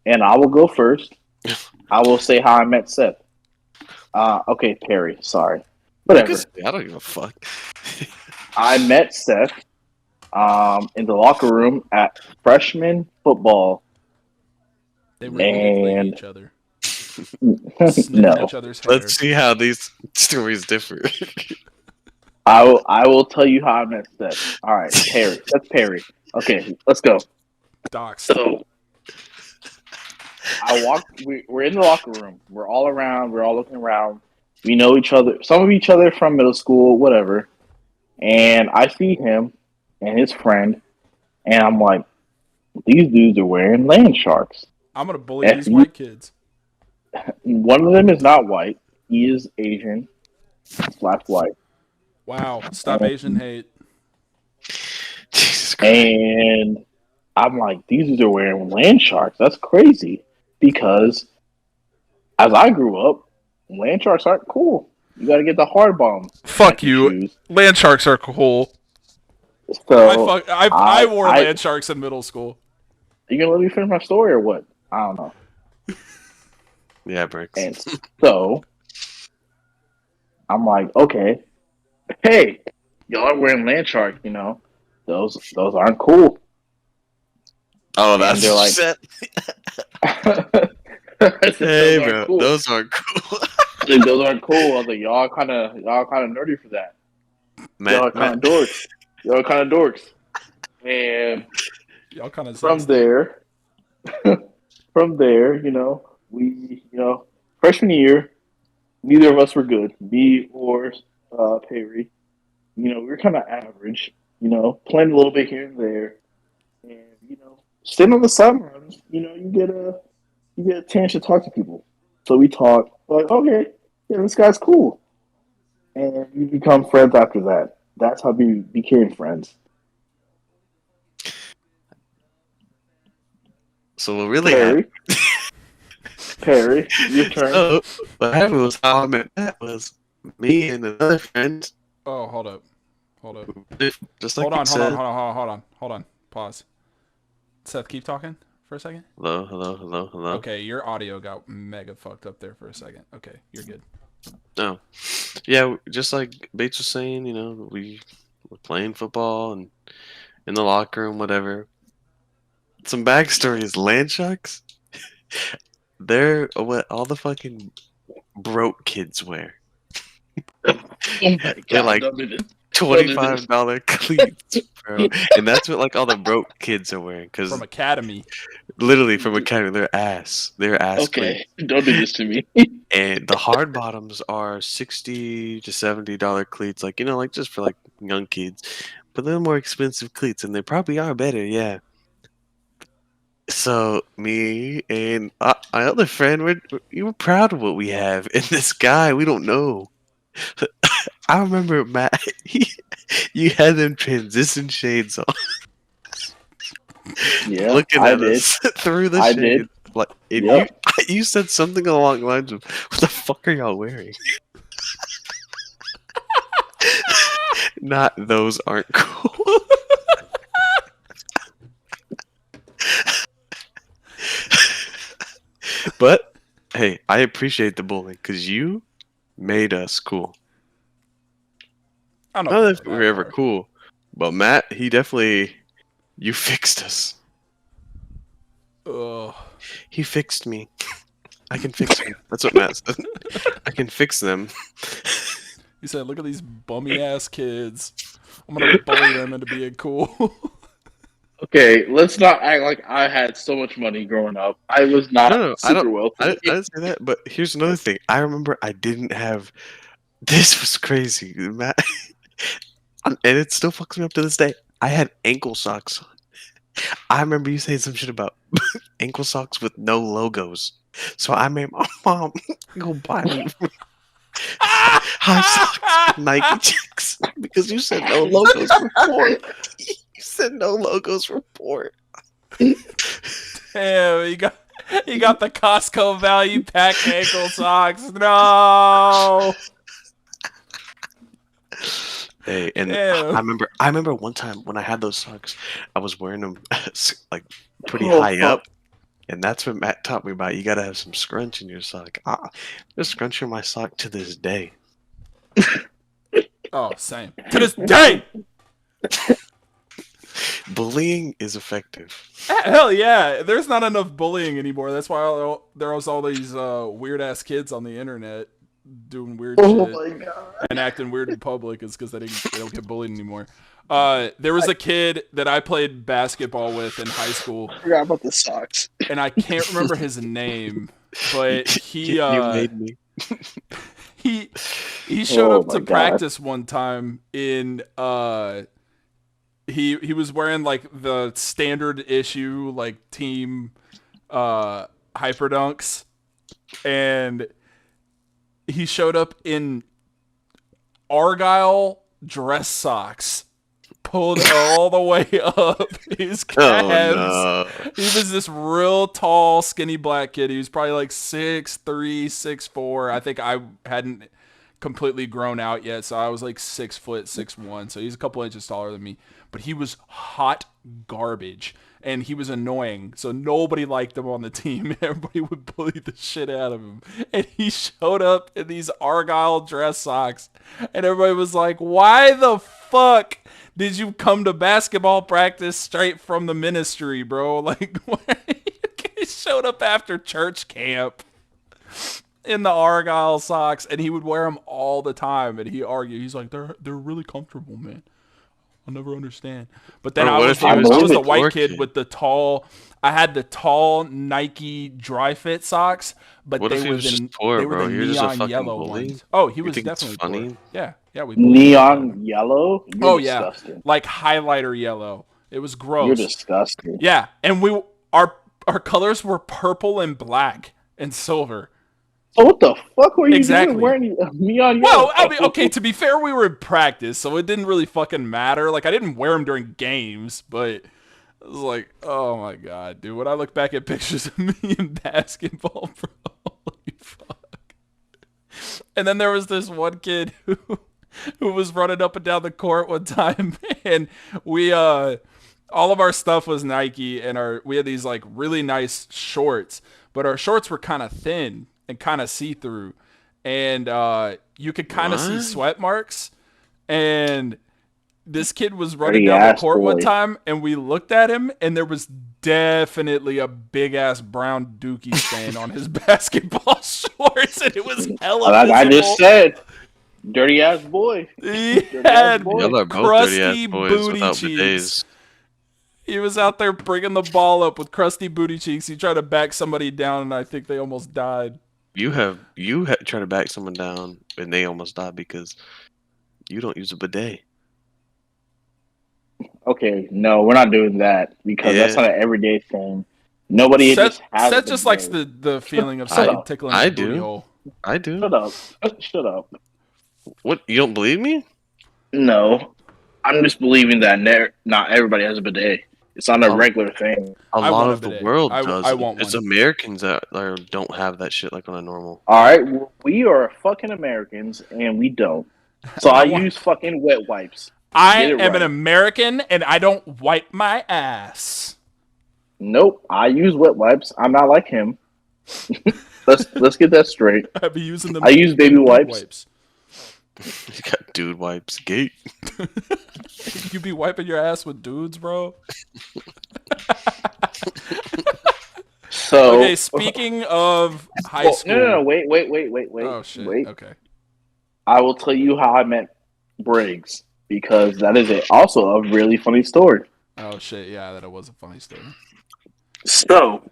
And I will go first. I will say how I met Seth. Okay, Perry. Sorry. Whatever. I don't give a fuck. I met Seth in the locker room at freshman football. They really each other. No. Each other's hair. Let's see how these stories differ. I will tell you how I messed up. All right, Perry. That's Perry. Okay, let's go. Doxed. So I walk. We're in the locker room. We're all around. We're all looking around. We know each other. Some of each other from middle school, whatever. And I see him and his friend, and I'm like, these dudes are wearing land sharks. I'm gonna bully these white kids. One of them is not white. He is Asian / white. Wow. Stop And- Asian hate. Jesus Christ. And I'm like, these dudes are wearing land sharks. That's crazy. Because as I grew up, land sharks aren't cool. You got to get the hard bombs. Fuck you. Shoes. Land sharks are cool. So I wore land sharks in middle school. You gonna let me finish my story or what? I don't know. Yeah, Briggs. And so I'm like, okay, hey, y'all are wearing land shark. You know, those aren't cool. Oh, And that's they're what like- you said. I said, Hey, those aren't bro, cool. those aren't cool. I said, those aren't cool. I was like, y'all kind of nerdy for that. Y'all are kind of dorks. Y'all are kind of dorks. And Y'all kind of from there, you know, freshman year, neither of us were good. Me or Perry. You know, we were kind of average. You know, playing a little bit here and there, and you know, sitting on the sidelines. You know, you get a chance to talk to people. So we talk. Like, okay, yeah, this guy's cool, and we become friends after that. That's how we became friends. So what really happened? Perry, your turn. So what happened was how I met Matt was me and another friend. Oh, hold up. Just like Hold on, you said. hold on. Pause. Seth, keep talking for a second. Hello. Okay, your audio got mega fucked up there for a second. Okay, you're good. Oh, yeah. Just like Bates was saying, you know, we were playing football and in the locker room, whatever. Some backstory is land sharks. They're what all the fucking broke kids wear. Oh my God, They're like don't do this. $25 cleats, bro, and that's what like all the broke kids are wearing. Because From Academy. literally from Academy, they're ass cleats. Okay, don't do this to me. And the hard bottoms are $60 to $70 cleats, like you know, like just for like young kids, but they're more expensive cleats, and they probably are better, yeah. So me and my other friend, we were proud of what we have, and this guy we don't know. I remember Matt. You had them transition shades on, Yeah, looking I at did. us through the I shades. did. Like, and Yep. you said something along the lines of, "What the fuck are y'all wearing?" Not those aren't cool. But hey, I appreciate the bullying because you made us cool. I don't Not know. that we were ever cool, but Matt, you fixed us. Ugh. He fixed me. I can fix them. That's what Matt said. I can fix them. He said, "Look at these bummy ass kids. I'm gonna bully them into being cool." Okay, let's not act like I had so much money growing up. I was not No, I super don't. wealthy. I didn't say that. But here's another thing. I remember I didn't have. This was crazy, Matt, and it still fucks me up to this day. I had ankle socks on. I remember you saying some shit about ankle socks with no logos. So I made my mom go buy me high socks, Nike checks, because you said no logos were poor. You said no logos were poor. Damn, you got the Costco value pack ankle socks. No. Hey, and Damn. I remember one time when I had those socks, I was wearing them like pretty Oh, high fuck. up, and that's what Matt taught me about. You gotta have some scrunch in your sock. There's scrunch in my sock to this day. Oh, same. To this day. Bullying is effective. Hell yeah. There's not enough bullying anymore. That's why there was all these weird ass kids on the internet doing weird Oh shit my god. and acting weird in public is because they don't get bullied anymore. There was a kid that I played basketball with in high school, I forgot about the socks. and I can't remember his name, but he You made me. he showed Oh up to my God. practice one time in he was wearing like the standard issue like team hyperdunks, and he showed up in Argyle dress socks pulled all the way up his calves. Oh, no. He was this real tall, skinny black kid. He was probably like 6'3", 6'4". I think I hadn't completely grown out yet, so I was like 6 foot 6'1". So he's a couple inches taller than me. But he was hot garbage, and he was annoying. So nobody liked him on the team. Everybody would bully the shit out of him. And he showed up in these Argyle dress socks, and everybody was like, "Why the fuck did you come to basketball practice straight from the ministry, bro?" Like, he showed up after church camp in the Argyle socks, and he would wear them all the time. And he argued, he's like, "They're really comfortable, man. I'll never understand." But then Bro, I what was if he was I was the just white working? kid with the tall. I had the tall Nike dry fit socks, but What they if he were was the just poor, they were bro? the You're just a neon fucking yellow bully? ones. Oh, he You was think it's definitely funny? poor. Yeah, we bullied the shit out of him. Neon yellow? You're Oh disgusting. yeah, like highlighter yellow. It was gross. You're disgusting. Yeah, and our colors were purple and black and silver. So what the fuck were you Exactly. doing wearing neon yellow? Well, I mean, okay, to be fair, we were in practice, so it didn't really fucking matter. Like, I didn't wear them during games, but it was like, oh my god, dude. When I look back at pictures of me in basketball, bro, holy fuck. And then there was this one kid who was running up and down the court one time, and we all of our stuff was Nike, and we had these like really nice shorts, but our shorts were kind of thin and kind of see-through, and you could kind of see What? sweat marks. And this kid was running Dirty down the ass court one boy. time, and we looked at him, and there was definitely a big-ass brown dookie stain on his basketball shorts, and it was hella Like I visible. just said, dirty ass boy. He Dirty had ass boy. Y'all are both crusty dirty ass boys booty without cheeks. bidets. He was out there bringing the ball up with crusty booty cheeks. He tried to back somebody down, and I think they almost died. You try to back someone down and they almost die because you don't use a bidet. Okay, no, we're not doing that because that's Yeah. not an everyday thing. Nobody just has Seth a just bidet. likes the feeling of Shut something up. tickling I his booty do. hole. I do. Shut up. Shut up. What? You don't believe me? No. I'm just believing that not everybody has a bidet. It's not a Oh. regular thing. A I lot want a of the bidet. world I does. want It's one. Americans that don't have that shit like on a normal. All right, well, we are fucking Americans and we don't. So I use fucking wet wipes. I Get am it an right. American, and I don't wipe my ass. Nope, I use wet wipes. I'm not like him. let's get that straight. I be using them. I use baby wipes. You got dude wipes. Gate. You be wiping your ass with dudes, bro. So Okay, speaking of high well, school. no, wait. Oh shit. Wait. Okay. I will tell you how I met Briggs because that is also a really funny story. Oh shit. Yeah, that was a funny story. So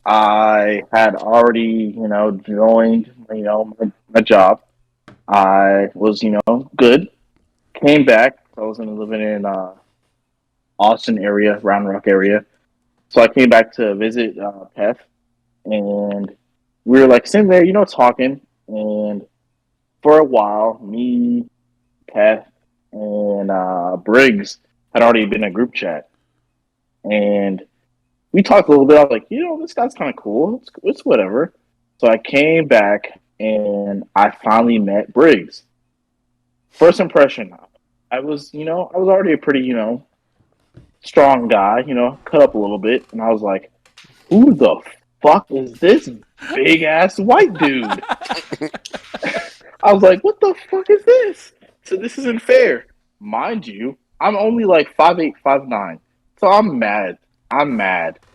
I had already, joined, my job. I was, good. Came back. I was living in Austin area, Round Rock area. So I came back to visit Peth, and we were like sitting there, talking. And for a while, me, Peth, and Briggs had already been in a group chat, and we talked a little bit. I was like, this guy's kind of cool. It's whatever. So I came back and I finally met Briggs. First impression, I was already a pretty, strong guy, cut up a little bit. And I was like, who the fuck is this big ass white dude? I was like, what the fuck is this? So this isn't fair. Mind you, I'm only like 5'8", 5'9". So I'm mad.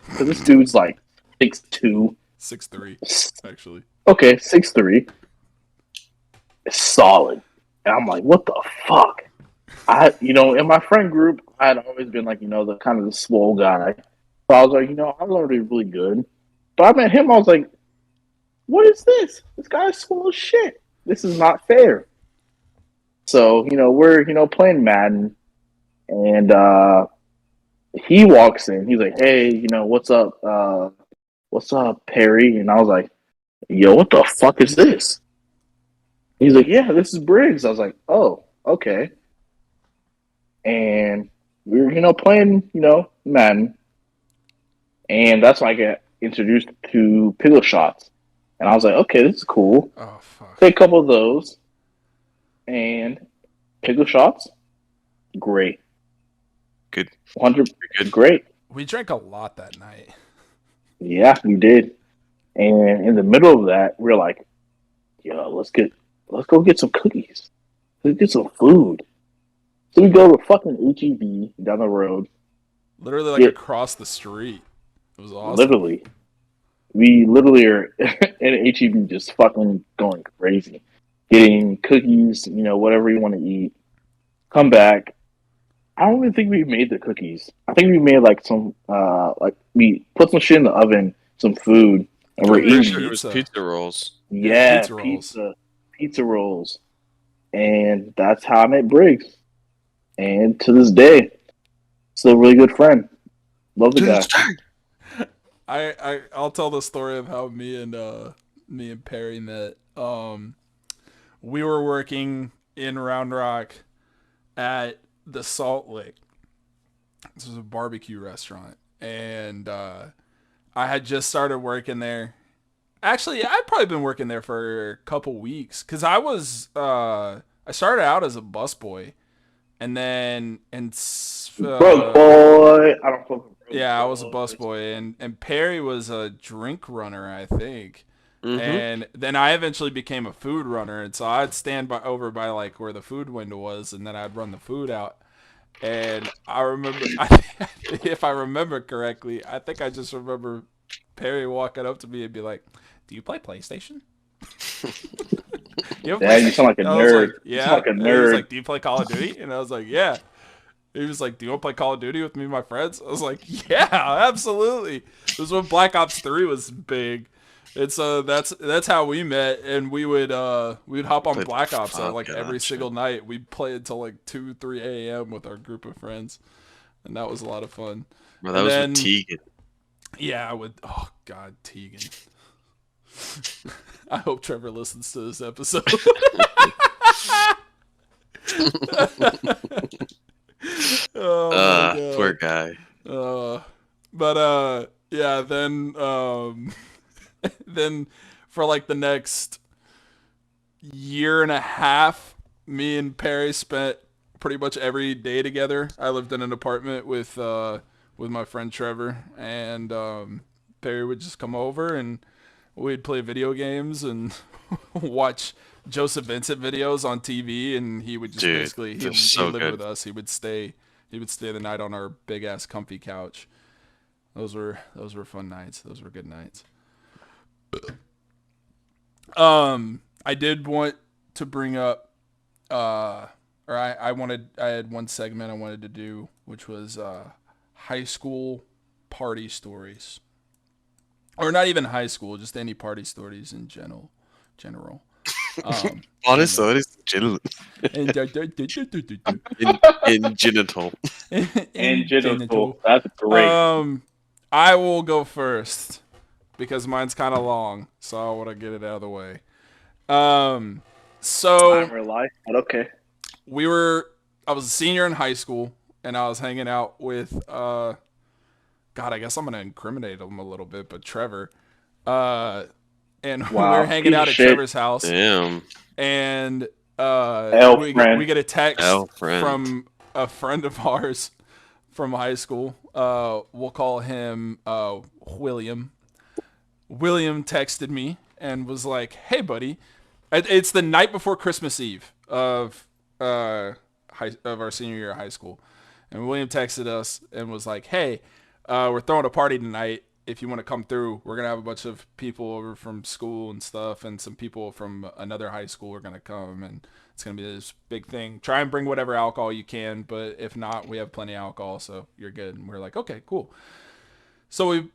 Because this dude's like 6'2". 6'3", actually. Okay, 6'3". is solid. And I'm like, what the fuck? In my friend group, I had always been like, the kind of the swole guy. So I was like, I'm already really good. But I met him, I was like, what is this? This guy's swole as shit. This is not fair. So, we're, playing Madden, and he walks in. He's like, hey, what's up? What's up, Perry? And I was like, yo, what the fuck is this? He's like, yeah, this is Briggs. I was like, oh, okay. And we were, playing, Madden. And that's when I get introduced to pickle shots. And I was like, okay, this is cool. Oh, fuck. Take a couple of those. And pickle shots, great. Good. 100 good. Great. We drank a lot that night. Yeah, we did. And in the middle of that, we're like, yo, let's go get some cookies. Let's get some food. So we go to fucking HEB down the road. Literally across the street. It was awesome. Literally. We literally are in HEB just fucking going crazy. Getting cookies, whatever you want to eat. Come back. I don't even think we made the cookies. I think we made some, we put some shit in the oven, some food, and we're eating. Sure it was pizza rolls. Yeah, pizza rolls. And that's how I met Briggs. And to this day, still a really good friend. Love the guy. I'll tell the story of how me and Perry met. We were working in Round Rock at the Salt Lick. This was a barbecue restaurant, and I had just started working there. Actually, I'd probably been working there for a couple weeks because I started out as a busboy, and then broke boy. I don't fucking. Yeah, I was a busboy, and Perry was a drink runner, I think. Mm-hmm. And then I eventually became a food runner, and so I'd stand over by where the food window was, and then I'd run the food out. And I remember, if I remember correctly, I think I just remember Perry walking up to me and be like, "Do you play PlayStation?" You sound like a nerd. Like, yeah, you sound like a nerd. He was like, "Do you play Call of Duty?" And I was like, "Yeah." He was like, "Do you want to play Call of Duty with me and my friends?" I was like, "Yeah, absolutely." This was when Black Ops 3 was big. And so that's how we met, and we'd hop on Black Ops every single night. We'd play until 2, 3 a.m. with our group of friends, and that was a lot of fun. Well, that was with Tegan. Yeah, oh god, Tegan. I hope Trevor listens to this episode. Oh my god. Poor guy. But yeah, then for the next year and a half, me and Perry spent pretty much every day together. I lived in an apartment with my friend Trevor, and Perry would just come over and we'd play video games and watch Joseph Vincent videos on TV, and he would just basically he lived with us. He would stay the night on our big ass comfy couch. Those were fun nights. Those were good nights. I did want to bring up, I had one segment I wanted to do, which was high school party stories, or not even high school, just any party stories in general. Party stories general. In genital. In genital. That's great. I will go first, because mine's kind of long, so I want to get it out of the way. So Timer life, but okay. I was a senior in high school, and I was hanging out with, God, I guess I'm going to incriminate him a little bit, but Trevor. And we were hanging out at Trevor's house. Damn. And we get a text from a friend of ours from high school. We'll call him William. William texted me and was like, "Hey, buddy." It's the night before Christmas Eve of our senior year of high school. And William texted us and was like, "Hey, we're throwing a party tonight. if you want to come through, we're going to have a bunch of people over from school and stuff, and some people from another high school are going to come, and it's going to be this big thing. Try and bring whatever alcohol you can, but if not, we have plenty of alcohol, so you're good. And we're like, okay, cool. So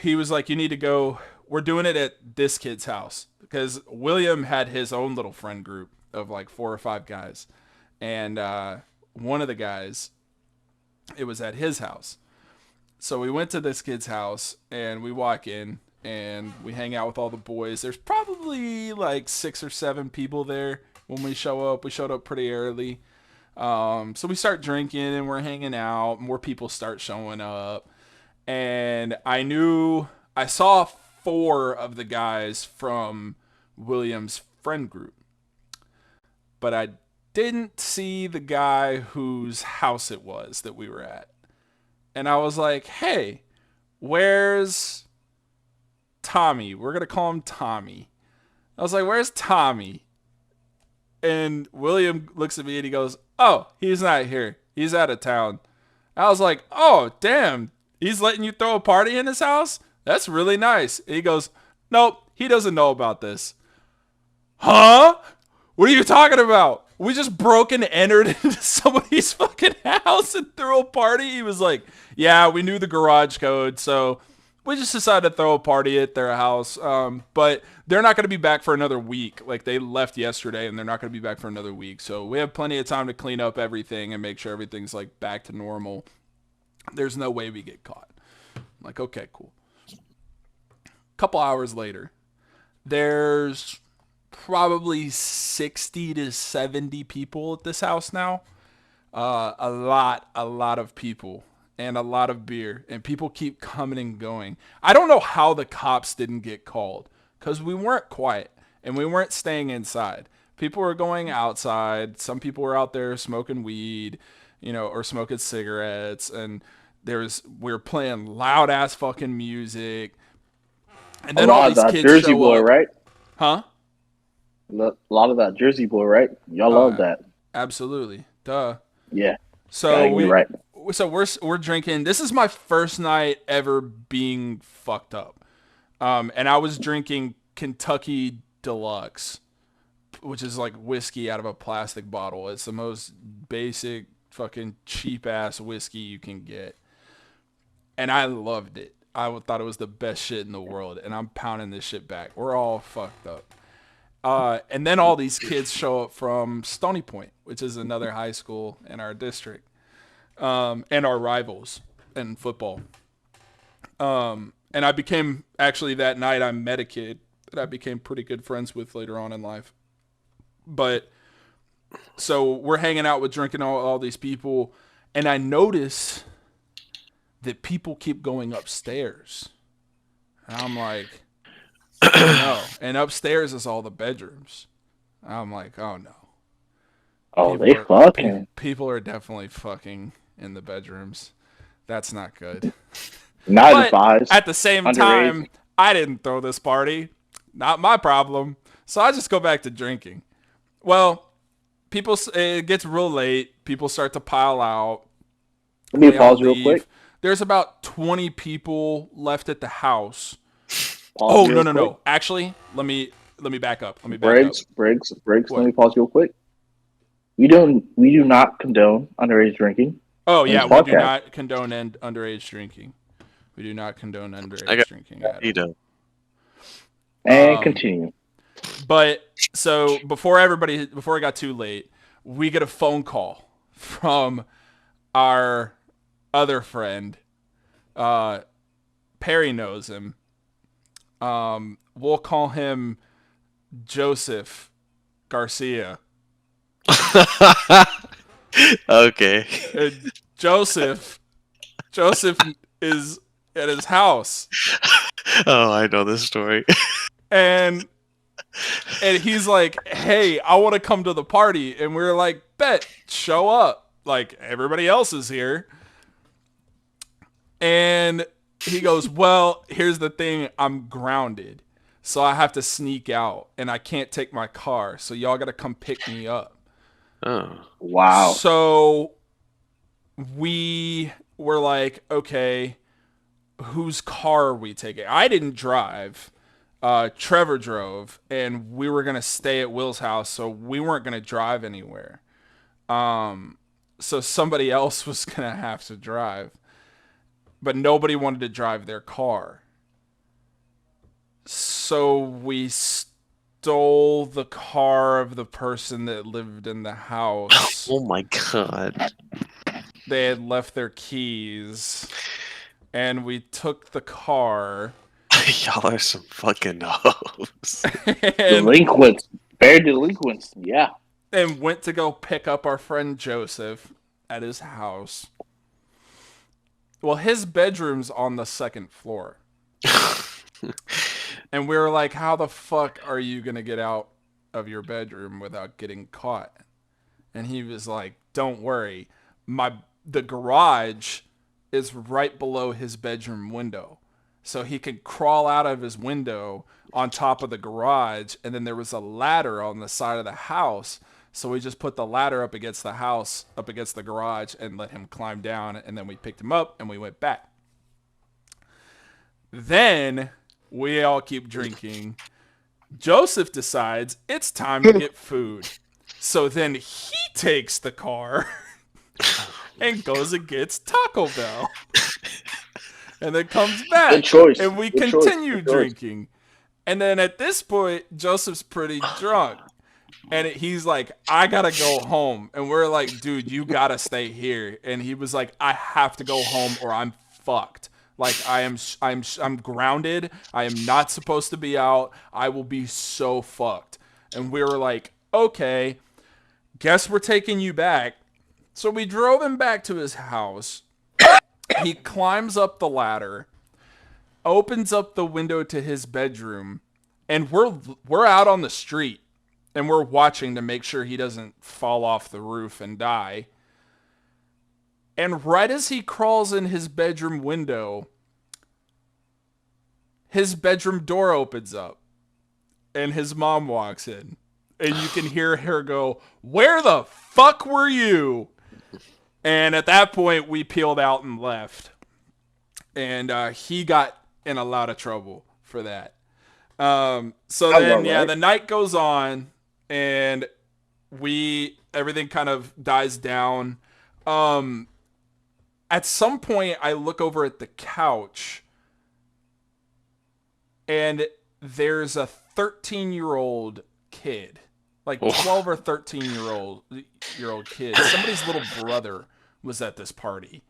he was like, you need to go. We're doing it at this kid's house, because William had his own little friend group of like 4 or 5 guys. And one of the guys, it was at his house. So we went to this kid's house, and we walk in, and we hang out with all the boys. There's probably like 6 or 7 people there when we show up. We showed up pretty early. So we start drinking, and we're hanging out. More people start showing up. And I saw 4 of the guys from William's friend group. But I didn't see the guy whose house it was that we were at. And I was like, hey, where's Tommy? We're going to call him Tommy. I was like, where's Tommy? And William looks at me and he goes, oh, he's not here. He's out of town. I was like, oh, damn. He's letting you throw a party in his house? That's really nice. And he goes, nope, he doesn't know about this. Huh? What are you talking about? We just broke and entered into somebody's fucking house and threw a party. He was like, yeah, we knew the garage code, so we just decided to throw a party at their house. But they're not going to be back for another week. Like, they left yesterday, and they're not going to be back for another week. So we have plenty of time to clean up everything and make sure everything's, like, back to normal. There's no way we get caught. I'm like, okay, cool. A couple hours later, there's probably 60 to 70 people at this house now. A lot of people and a lot of beer, and people keep coming and going. I don't know how the cops didn't get called, because we weren't quiet and we weren't staying inside. People were going outside. Some people were out there smoking weed, or smoking cigarettes, and we were playing loud ass fucking music. And then all these kids Jersey show boy, up. right? Huh? A lot of that Jersey boy, right? Y'all love that. Absolutely. Duh. Yeah. So right. So we're drinking. This is my first night ever being fucked up. And I was drinking Kentucky Deluxe, which is like whiskey out of a plastic bottle. It's the most basic fucking cheap ass whiskey you can get. And I loved it. I thought it was the best shit in the world, and I'm pounding this shit back. We're all fucked up. And then all these kids show up from Stony Point, which is another high school in our district, and our rivals in football. And I became, actually that night I met a kid that I became pretty good friends with later on in life. But so we're hanging out with drinking all these people, and I notice that people keep going upstairs. And I'm like, no. And upstairs is all the bedrooms. I'm like, oh no. Oh, they fucking. People are definitely fucking in the bedrooms. That's not good. Not advised. At the same time, I didn't throw this party. Not my problem. So I just go back to drinking. Well, it gets real late. People start to pile out. Let me pause real quick. There's about 20 people left at the house. No. Actually, let me back up. Briggs, let me pause real quick. We do not condone underage drinking. Oh yeah, we do not condone underage drinking. We do not condone underage drinking. And continue. But so before it got too late, we get a phone call from our other friend. Perry knows him. We'll call him Joseph Garcia. Okay. And Joseph is at his house. Oh, I know this story. And he's like, hey, I want to come to the party. And we're like, bet, show up. Like, everybody else is here. And he goes, well, here's the thing. I'm grounded. So I have to sneak out. And I can't take my car. So y'all got to come pick me up. Oh. Wow. So we were like, okay, whose car are we taking? I didn't drive. Trevor drove, and we were gonna stay at Will's house, so we weren't gonna drive anywhere. So somebody else was gonna have to drive, but nobody wanted to drive their car. So we stole the car of the person that lived in the house. Oh my god. They had left their keys, and we took the car. Y'all are some fucking hoes. Delinquents. Bare delinquents. Yeah. And went to go pick up our friend Joseph at his house. Well, his bedroom's on the second floor. And we were like, how the fuck are you going to get out of your bedroom without getting caught? And he was like, don't worry. The garage is right below his bedroom window. So he could crawl out of his window on top of the garage. And then there was a ladder on the side of the house. So we just put the ladder up against the house, up against the garage, and let him climb down. And then we picked him up and we went back. Then we all keep drinking. Joseph decides it's time to get food. So then he takes the car and goes and gets Taco Bell. And then comes back. Good choice. And we Good continue choice. Good choice. drinking. And then at this point, Joseph's pretty drunk. And he's like, I gotta go home. And we're like, dude, you gotta stay here. And he was like, I have to go home or I'm fucked. Like I'm grounded. I am not supposed to be out. I will be so fucked. And we were like, okay, guess we're taking you back. So we drove him back to his house. He climbs up the ladder, opens up the window to his bedroom, and we're out on the street, and we're watching to make sure he doesn't fall off the roof and die. And right as he crawls in his bedroom window, his bedroom door opens up, and his mom walks in, and you can hear her go, "Where the fuck were you?" And at that point, we peeled out and left. And he got in a lot of trouble for that. So then, yeah, the night goes on, and everything kind of dies down. At some point, I look over at the couch, and there's a 13-year-old kid. Like 12 or 13-year-old kid. Somebody's little brother was at this party.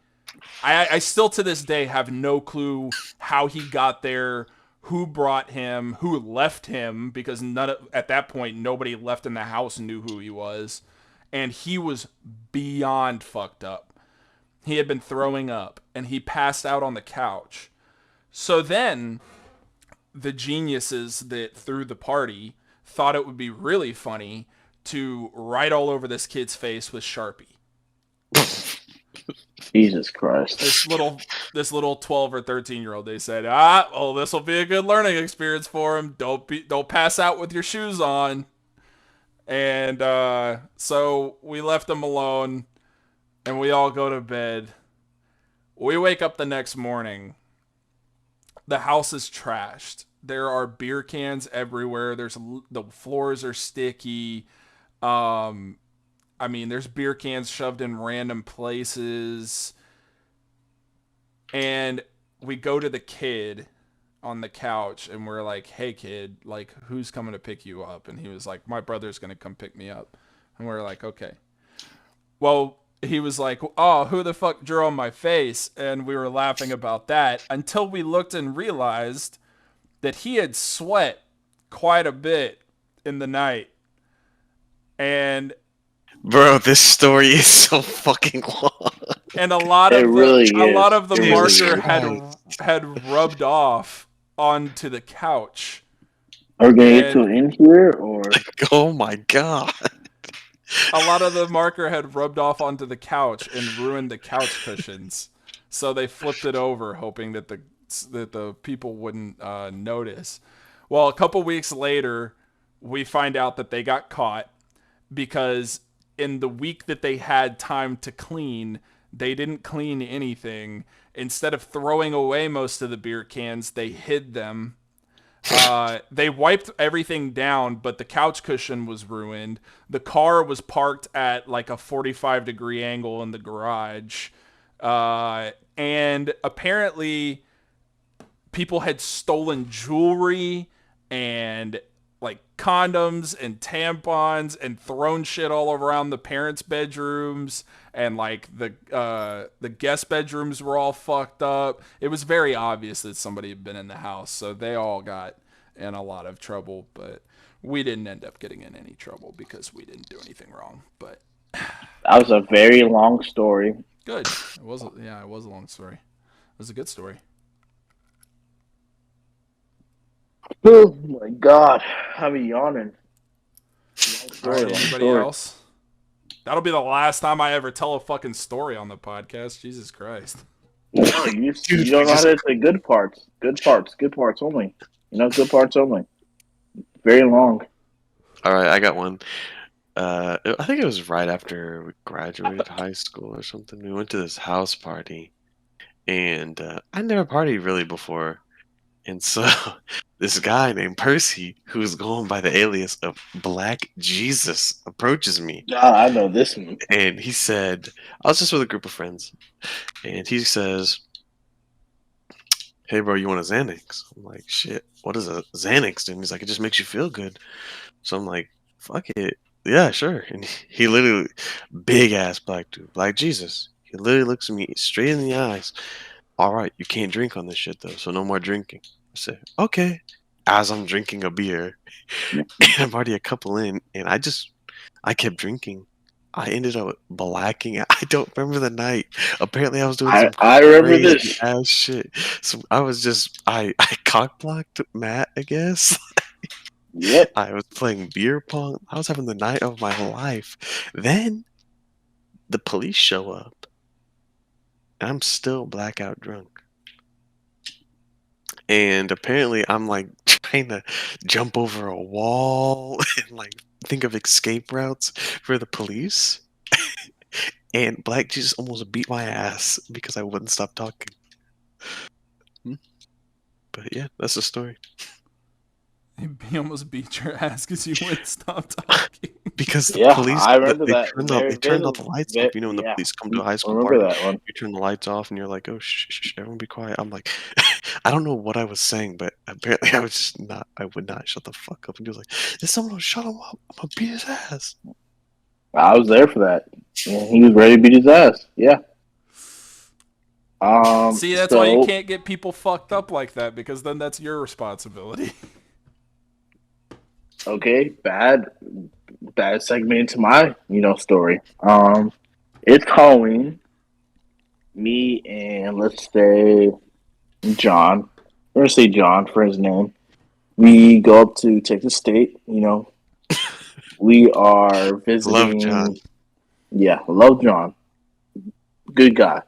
I still to this day have no clue how he got there, who brought him, who left him, because at that point nobody left in the house knew who he was. And he was beyond fucked up. He had been throwing up and he passed out on the couch. So then the geniuses that threw the party thought it would be really funny to write all over this kid's face with Sharpie. Jesus Christ. This little 12 or 13-year-old, they said, well, this will be a good learning experience for him. Don't pass out with your shoes on. And so we left him alone and we all go to bed. We wake up the next morning. The house is trashed. There are beer cans everywhere. The floors are sticky. There's beer cans shoved in random places. And we go to the kid on the couch and we're like, hey kid, like who's coming to pick you up? And he was like, my brother's going to come pick me up. And we're like, okay. Well, he was like, oh, who the fuck drew on my face? And we were laughing about that until we looked and realized that he had sweat quite a bit in the night. And bro, this story is so fucking long. And a lot of the marker had rubbed off onto the couch. Are we gonna get to it in here or like, oh my god. A lot of the marker had rubbed off onto the couch and ruined the couch cushions. So they flipped it over, hoping that the people wouldn't notice. Well, a couple weeks later, we find out that they got caught because in the week that they had time to clean, They didn't clean anything. Instead of throwing away most of the beer cans, they hid them. They wiped everything down, but the couch cushion was ruined. The car was parked at like a 45-degree angle in the garage. And apparently people had stolen jewelry and like condoms and tampons and thrown shit all around the parents' bedrooms, and like the guest bedrooms were all fucked up. It was very obvious that somebody had been in the house, so they all got in a lot of trouble, but we didn't end up getting in any trouble because we didn't do anything wrong. But That was a very long story. good. It was a long story. It was a good story. Oh my god, I'm yawning. All right, anybody else? That'll be the last time I ever tell a fucking story on the podcast. Jesus Christ. No, you don't know how to say good parts. Good parts only. Good parts only. Very long. All right, I got one. I think it was right after we graduated high school or something. We went to this house party, and I never partied really before. And so this guy named Percy, who's going by the alias of Black Jesus, approaches me. I know this one. And he said, I was just with a group of friends. And he says, hey, bro, you want a Xanax? I'm like, shit, what is a Xanax? And he's like, it just makes you feel good. So I'm like, fuck it. Yeah, sure. And he literally, big ass black dude, Black Jesus. He literally looks at me straight in the eyes. All right, you can't drink on this shit, though, so no more drinking. I said, okay. As I'm drinking a beer, and I'm already a couple in, and I kept drinking. I ended up blacking out. I don't remember the night. Apparently, I was doing some I remember this. ass shit. So I was just, I cock blocked Matt, I guess. Yep. I was playing beer pong. I was having the night of my life. Then the police show up, and I'm still blackout drunk. And apparently I'm like trying to jump over a wall and like think of escape routes for the police. And Black Jesus almost beat my ass because I wouldn't stop talking. But yeah, that's the story. He almost beat your ass because you wouldn't stop talking. Because the police, I remember they that. turned all the lights off. You know, when the police come to a high school I remember party, that one. you turn the lights off and you're like, oh, shh, everyone be quiet. I'm like, I don't know what I was saying, but apparently I would not shut the fuck up. And he was like, if someone will shut him up, I'm going to beat his ass. I was there for that. Yeah, he was ready to beat his ass. Yeah. See, that's why you can't get people fucked up like that, because then that's your responsibility. Okay, bad segment into my, story. It's Halloween. Me and let's say John. We're gonna say John for his name. We go up to Texas State. We are visiting. Love John. Yeah, love John. Good guy.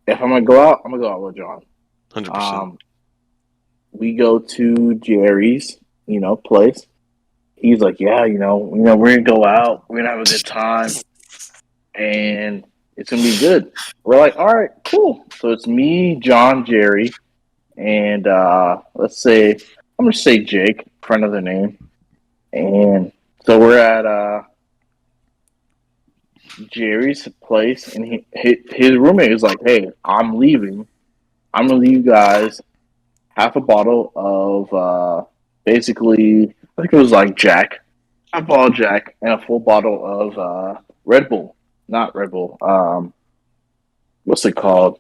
If I'm gonna go out, I'm gonna go out with John. 100%. We go to Jerry's, place. He's like, yeah, we're gonna go out. We're gonna have a good time, and it's gonna be good. We're like, all right, cool. So it's me, John, Jerry, and let's say I'm gonna say Jake for another name. And so we're at Jerry's place, and his roommate is like, hey, I'm leaving. I'm gonna leave you guys half a bottle of basically, I think it was like Jack, half a bottle of Jack, and a full bottle of Red Bull. Not Red Bull. What's it called?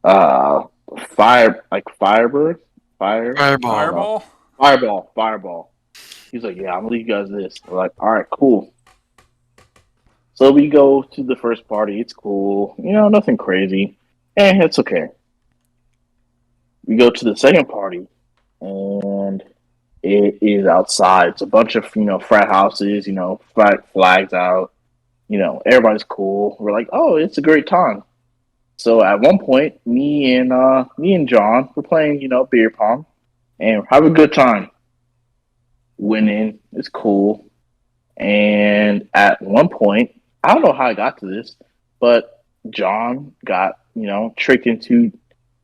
Firebird. Fireball. He's like, yeah, I'm gonna leave you guys this. We're like, all right, cool. So we go to the first party. It's cool. Nothing crazy. It's okay. We go to the second party, and it is outside. It's a bunch of, frat houses, frat flags out. Everybody's cool. We're like, oh, it's a great time. So at one point, me and John, we're playing, beer pong, and have a good time. Winning. It's cool. And at one point, I don't know how I got to this, but John got, tricked into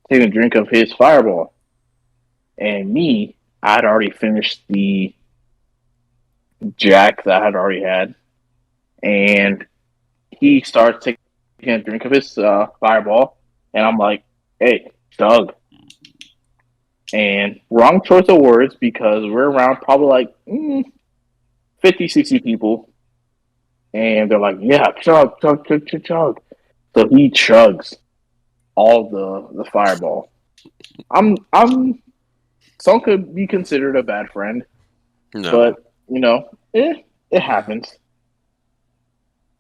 taking a drink of his Fireball. And me, I'd already finished the Jack that I had already had. And he starts taking a drink of his Fireball. And I'm like, hey, Doug. And wrong choice of words because we're around probably like 50, 60 people. And they're like, yeah, chug, chug, chug, chug, chug. So he chugs all the Fireball. Some could be considered a bad friend, No. but it happens.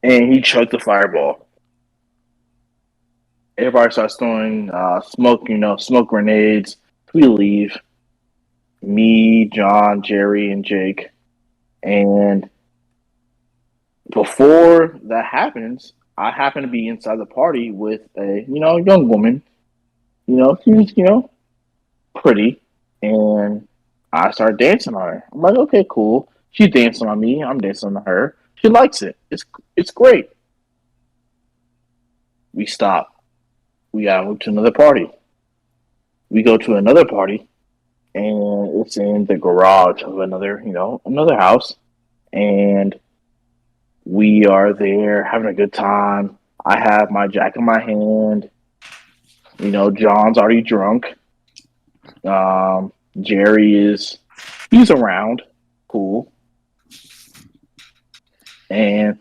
And he chugged the Fireball. Everybody starts throwing smoke grenades. We leave. Me, John, Jerry, and Jake. And before that happens, I happen to be inside the party with a young woman. She's pretty, and I start dancing on her. I'm like, okay, cool. She's dancing on me. I'm dancing on her. She likes it. It's great. We stop. We gotta move to another party. We go to another party, and it's in the garage of another house, and we are there having a good time. I have my Jack in my hand. John's already drunk. Jerry he's around. Cool. And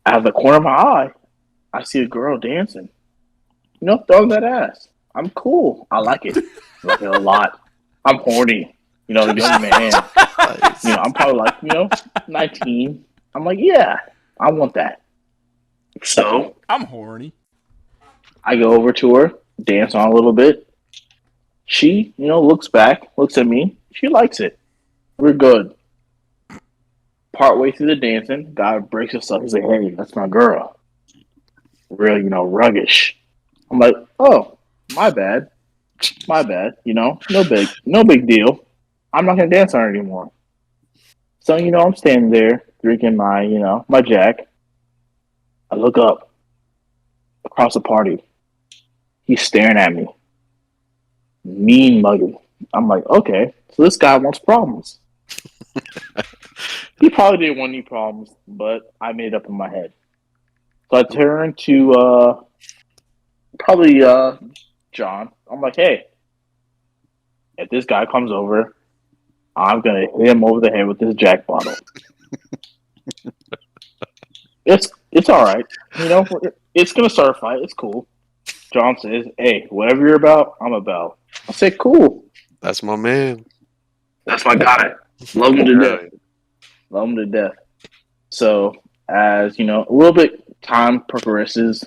out of the corner of my eye, I see a girl dancing. Throwing that ass. I'm cool. I like it. I like it a lot. I'm horny. The young man. I'm probably like, 19. I'm like, yeah, I want that. So I'm horny. I go over to her, dance on a little bit. She, looks back, looks at me. She likes it. We're good. Partway through the dancing, God breaks us up. He's like, hey, that's my girl. Real, ruggish. I'm like, oh, my bad. My bad. No big deal. I'm not gonna dance on her anymore. So, I'm standing there drinking my, my Jack. I look up across the party. He's staring at me. Mean mugging. I'm like, okay, so this guy wants problems. He probably didn't want any problems, but I made up in my head. So I turned to probably John. I'm like, hey, if this guy comes over, I'm gonna hit him over the head with this Jack bottle. It's all right. It's gonna start a fight. It's cool. John says, hey, whatever you're about, I'm about. I say, cool. That's my man. That's my guy. Love him to death. Love him to death. So, as a little bit time progresses,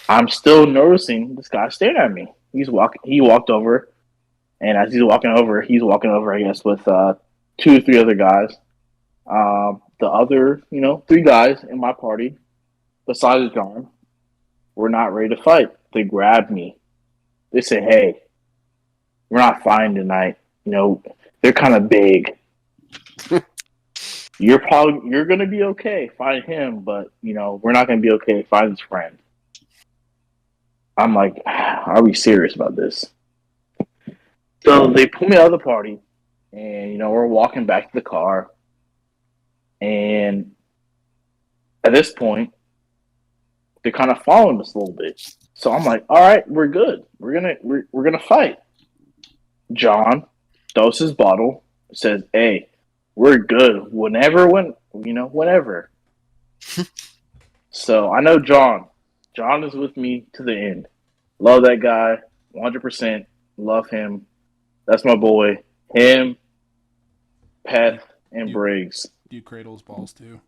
I'm still noticing this guy staring at me. He walked over, and as he's walking over, I guess, with 2 or 3 other guys. The other, 3 guys in my party, besides John, were not ready to fight. They grabbed me. They said, hey, we're not fighting tonight. They're kind of big. You're going to be okay fighting him, but, we're not going to be okay fighting his friend. I'm like, are we serious about this? So they pull me out of the party, and, we're walking back to the car. And at this point, they're kind of following us a little bit. So I'm like, all right, we're good. We're gonna fight. John throws his bottle, says, hey, we're good. Whenever. So I know John. John is with me to the end. Love that guy, 100%. Love him. That's my boy. Him, Peth, and Briggs. You cradle his balls too.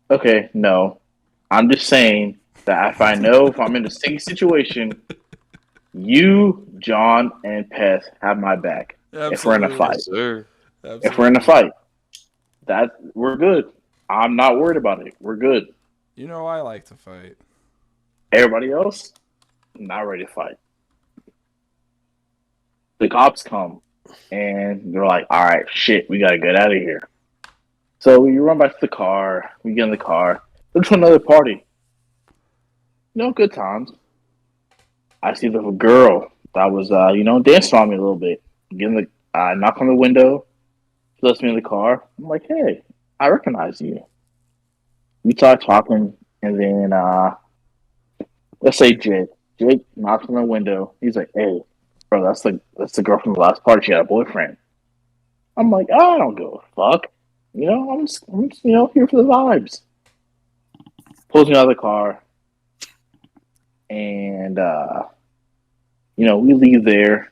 Okay, no. I'm just saying that if I'm in a sticky situation, you, John, and Peth have my back. Absolutely. If we're in a fight. Yes, sir. Absolutely. If we're in a fight, we're good. I'm not worried about it. We're good. I like to fight. Everybody else, not ready to fight. The cops come, and they're like, all right, shit, we got to get out of here. So we run back to the car. We get in the car. Go to another party. good times. I see the girl that was, dancing on me a little bit. I knock on the window. She lets me in the car. I'm like, hey, I recognize you. We start talking, and then let's say Jake. Jake knocks on the window. He's like, hey, bro, that's the girl from the last party. She had a boyfriend. I'm like, I don't give a fuck. I'm just here for the vibes. Pulls me out of the car, and we leave there.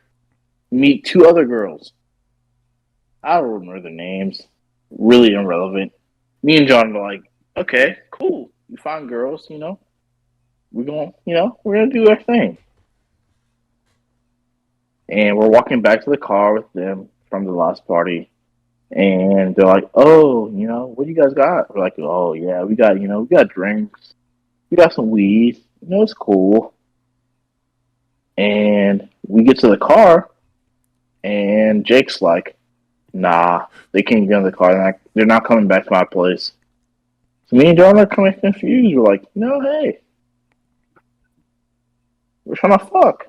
Meet two other girls. I don't remember their names. Really irrelevant. Me and John were like, okay, cool. You find girls, we're gonna do our thing. And we're walking back to the car with them from the last party. And they're like, oh, what do you guys got? We're like, oh yeah, we got drinks. We got some weed. It's cool. And we get to the car and Jake's like, nah, they can't get in the car. They're not coming back to my place. So me and John are kind of confused. We're like, no, hey, we're trying to fuck.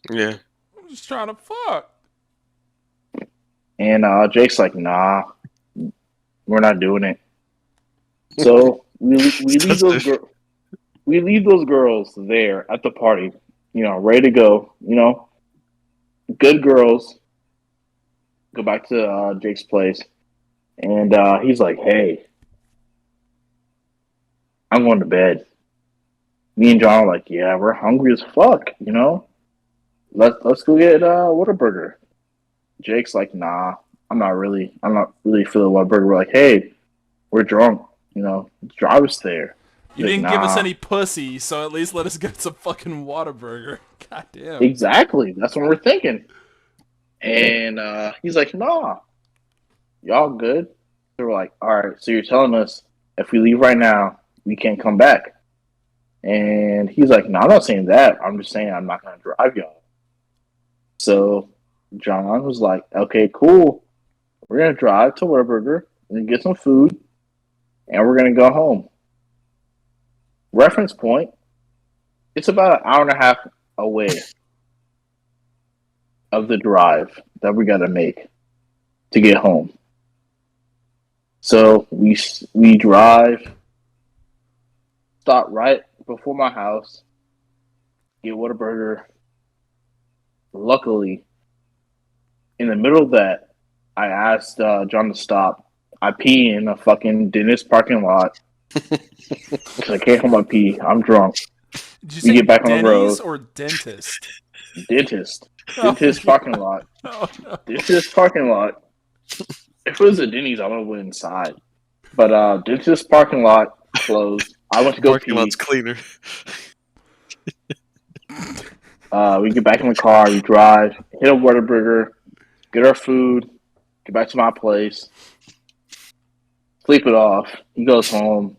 Yeah. I'm just trying to fuck. And Jake's like, nah, we're not doing it. So we leave those girls there at the party, ready to go. Good girls. Go back to Jake's place, and he's like, hey, I'm going to bed. Me and John are like, yeah, we're hungry as fuck, Let's go get Whataburger. Jake's like, nah, I'm not really feeling Whataburger. We're like, hey, we're drunk, drive us there. You didn't give us any pussy, so at least let us get some fucking Whataburger. God damn. Exactly. That's what we're thinking. And he's like, nah, y'all good? So we're like, all right, so you're telling us if we leave right now, we can't come back. And he's like, no, I'm not saying that. I'm just saying I'm not going to drive y'all. So John was like, okay, cool. We're going to drive to Whataburger and get some food, and we're going to go home. Reference point, it's about an hour and a half away of the drive that we got to make to get home. So we drive, stop right before my house, get Whataburger. Luckily, in the middle of that, I asked John to stop. I pee in a fucking dentist parking lot because I can't hold my pee. I'm drunk. Did you say get back on the road. or dentist? Dentist. Dentist parking lot. Oh, no. Dentist parking lot. If it was a Denny's, I would have went inside. But dentist parking lot closed. I went to go Parking pee. lot's cleaner. We get back in the car. We drive. Hit a Whataburger. Get our food. Get back to my place. Sleep it off. He goes home.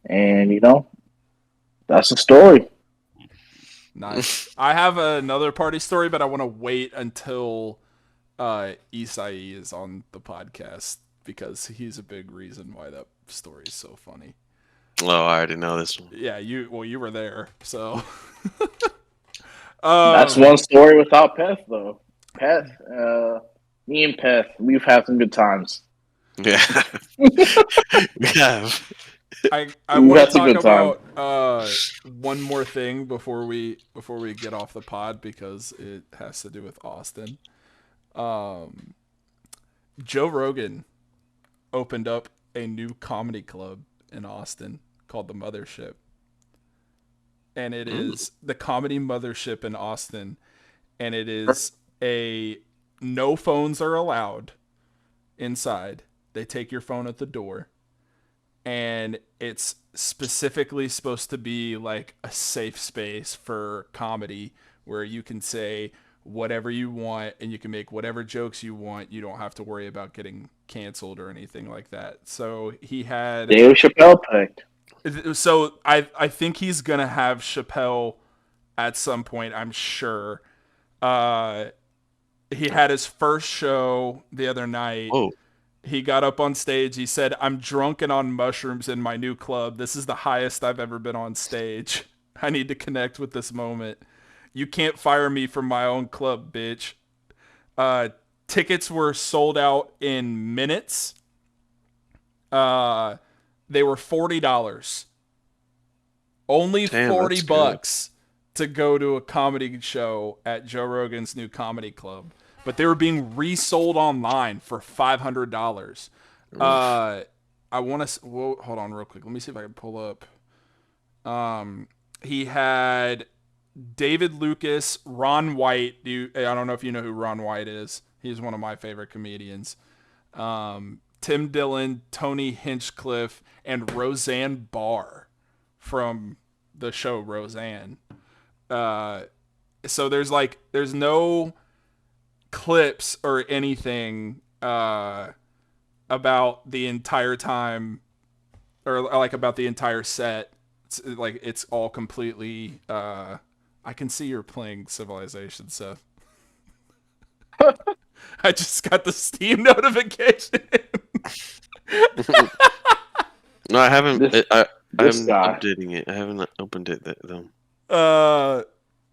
And, that's the story. Nice. I have another party story, but I want to wait until Isai is on the podcast because he's a big reason why that story is so funny. Oh, I already know this one. Yeah, you were there, so. That's one story without Peth, though. Peth, me and Peth, we've had some good times. Yeah. We have. I want to talk about one more thing before we get off the pod because it has to do with Austin. Joe Rogan opened up a new comedy club in Austin called the Mothership. And it is the Comedy Mothership in Austin. And it is no phones are allowed inside. They take your phone at the door. And it's specifically supposed to be like a safe space for comedy where you can say whatever you want and you can make whatever jokes you want. You don't have to worry about getting canceled or anything like that. So he had Dave Chappelle picked. So I think he's gonna have Chappelle at some point, I'm sure. He had his first show the other night. Oh. He got up on stage. He said, "I'm drunk and on mushrooms in my new club. This is the highest I've ever been on stage. I need to connect with this moment. You can't fire me from my own club, bitch." Tickets were sold out in minutes. They were $40. Only Damn, that's $40 to go to a comedy show at Joe Rogan's new comedy club. But they were being resold online for $500. I want to... hold on real quick. Let me see if I can pull up. He had David Lucas, Ron White. I don't know if you know who Ron White is. He's one of my favorite comedians. Tim Dillon, Tony Hinchcliffe, and Roseanne Barr from the show Roseanne. So there's no clips or anything about the entire time, or like about the entire set. It's all completely I can see you're playing Civilization, Seth. I just got the Steam notification. No, I haven't. I'm guy. updating it. I haven't opened it though.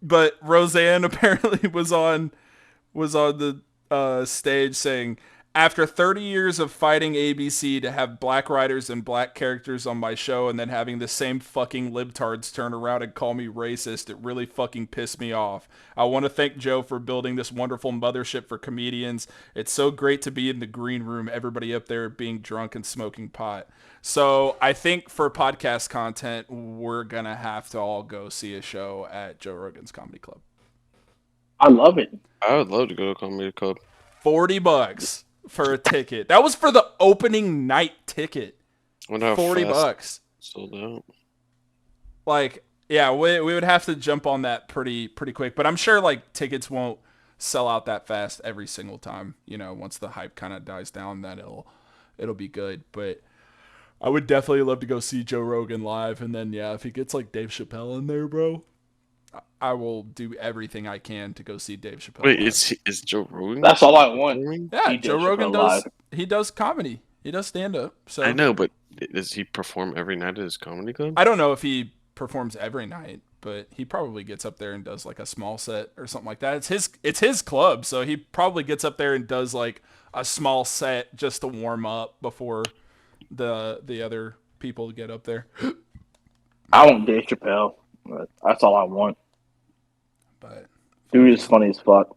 But Roseanne apparently was on the stage saying, "After 30 years of fighting ABC to have black writers and black characters on my show and then having the same fucking libtards turn around and call me racist, it really fucking pissed me off. I want to thank Joe for building this wonderful mothership for comedians. It's so great to be in the green room, everybody up there being drunk and smoking pot." So I think for podcast content, we're going to have to all go see a show at Joe Rogan's Comedy Club. I love it. I would love to go to a comedy club. $40 for a ticket. That was for the opening night ticket. $40 sold out. Like, yeah, we would have to jump on that pretty quick. But I'm sure like tickets won't sell out that fast every single time. You know, once the hype kind of dies down, then it'll be good. But I would definitely love to go see Joe Rogan live. And then yeah, if he gets like Dave Chappelle in there, bro, I will do everything I can to go see Dave Chappelle. Wait, live. is Joe Rogan? That's all I want. Yeah, See Joe Dave Rogan Chappelle he does comedy. He does stand up. So I know, but does he perform every night at his comedy club? I don't know if he performs every night, but he probably gets up there and does like a small set or something like that. It's his club, so he probably gets up there and does like a small set just to warm up before the other people get up there. I want Dave Chappelle. That's all I want. But Dude is funny as fuck.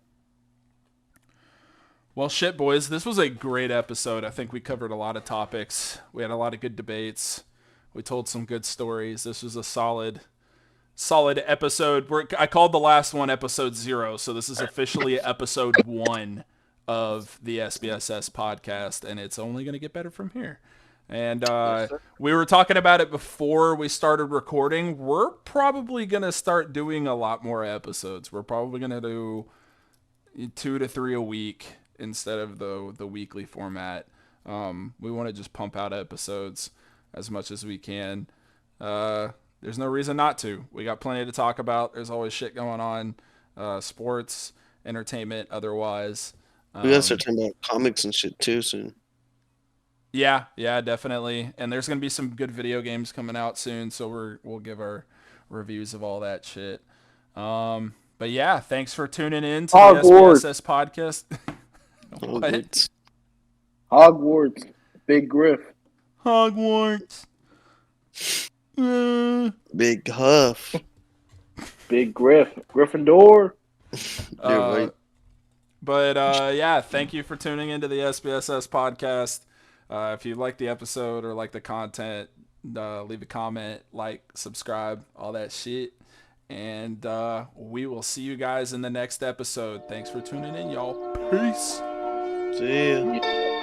well, shit, boys. This was a great episode. I think we covered a lot of topics. We had a lot of good debates. We told some good stories. This was a solid episode. I called the last one episode 0, so this is officially episode 1 of the SBSS podcast, and it's only going to get better from here. And we were talking about it before we started recording. We're probably going to start doing a lot more episodes. We're probably going to do 2 to 3 a week instead of the weekly format. We want to just pump out episodes as much as we can. There's no reason not to. We got plenty to talk about. There's always shit going on. Sports, entertainment, otherwise. We gotta start talking about comics and shit too soon. Yeah, definitely. And there's gonna be some good video games coming out soon, so we'll give our reviews of all that shit. But yeah, thanks for tuning in to the SBSS podcast. What? Hogwarts, Big Griff. Hogwarts. Big Huff. Big Griff. Gryffindor. Right. But yeah, thank you for tuning into the SBSS podcast. If you like the episode or like the content, leave a comment, like, subscribe, all that shit. And we will see you guys in the next episode. Thanks for tuning in, y'all. Peace. See ya. Yeah.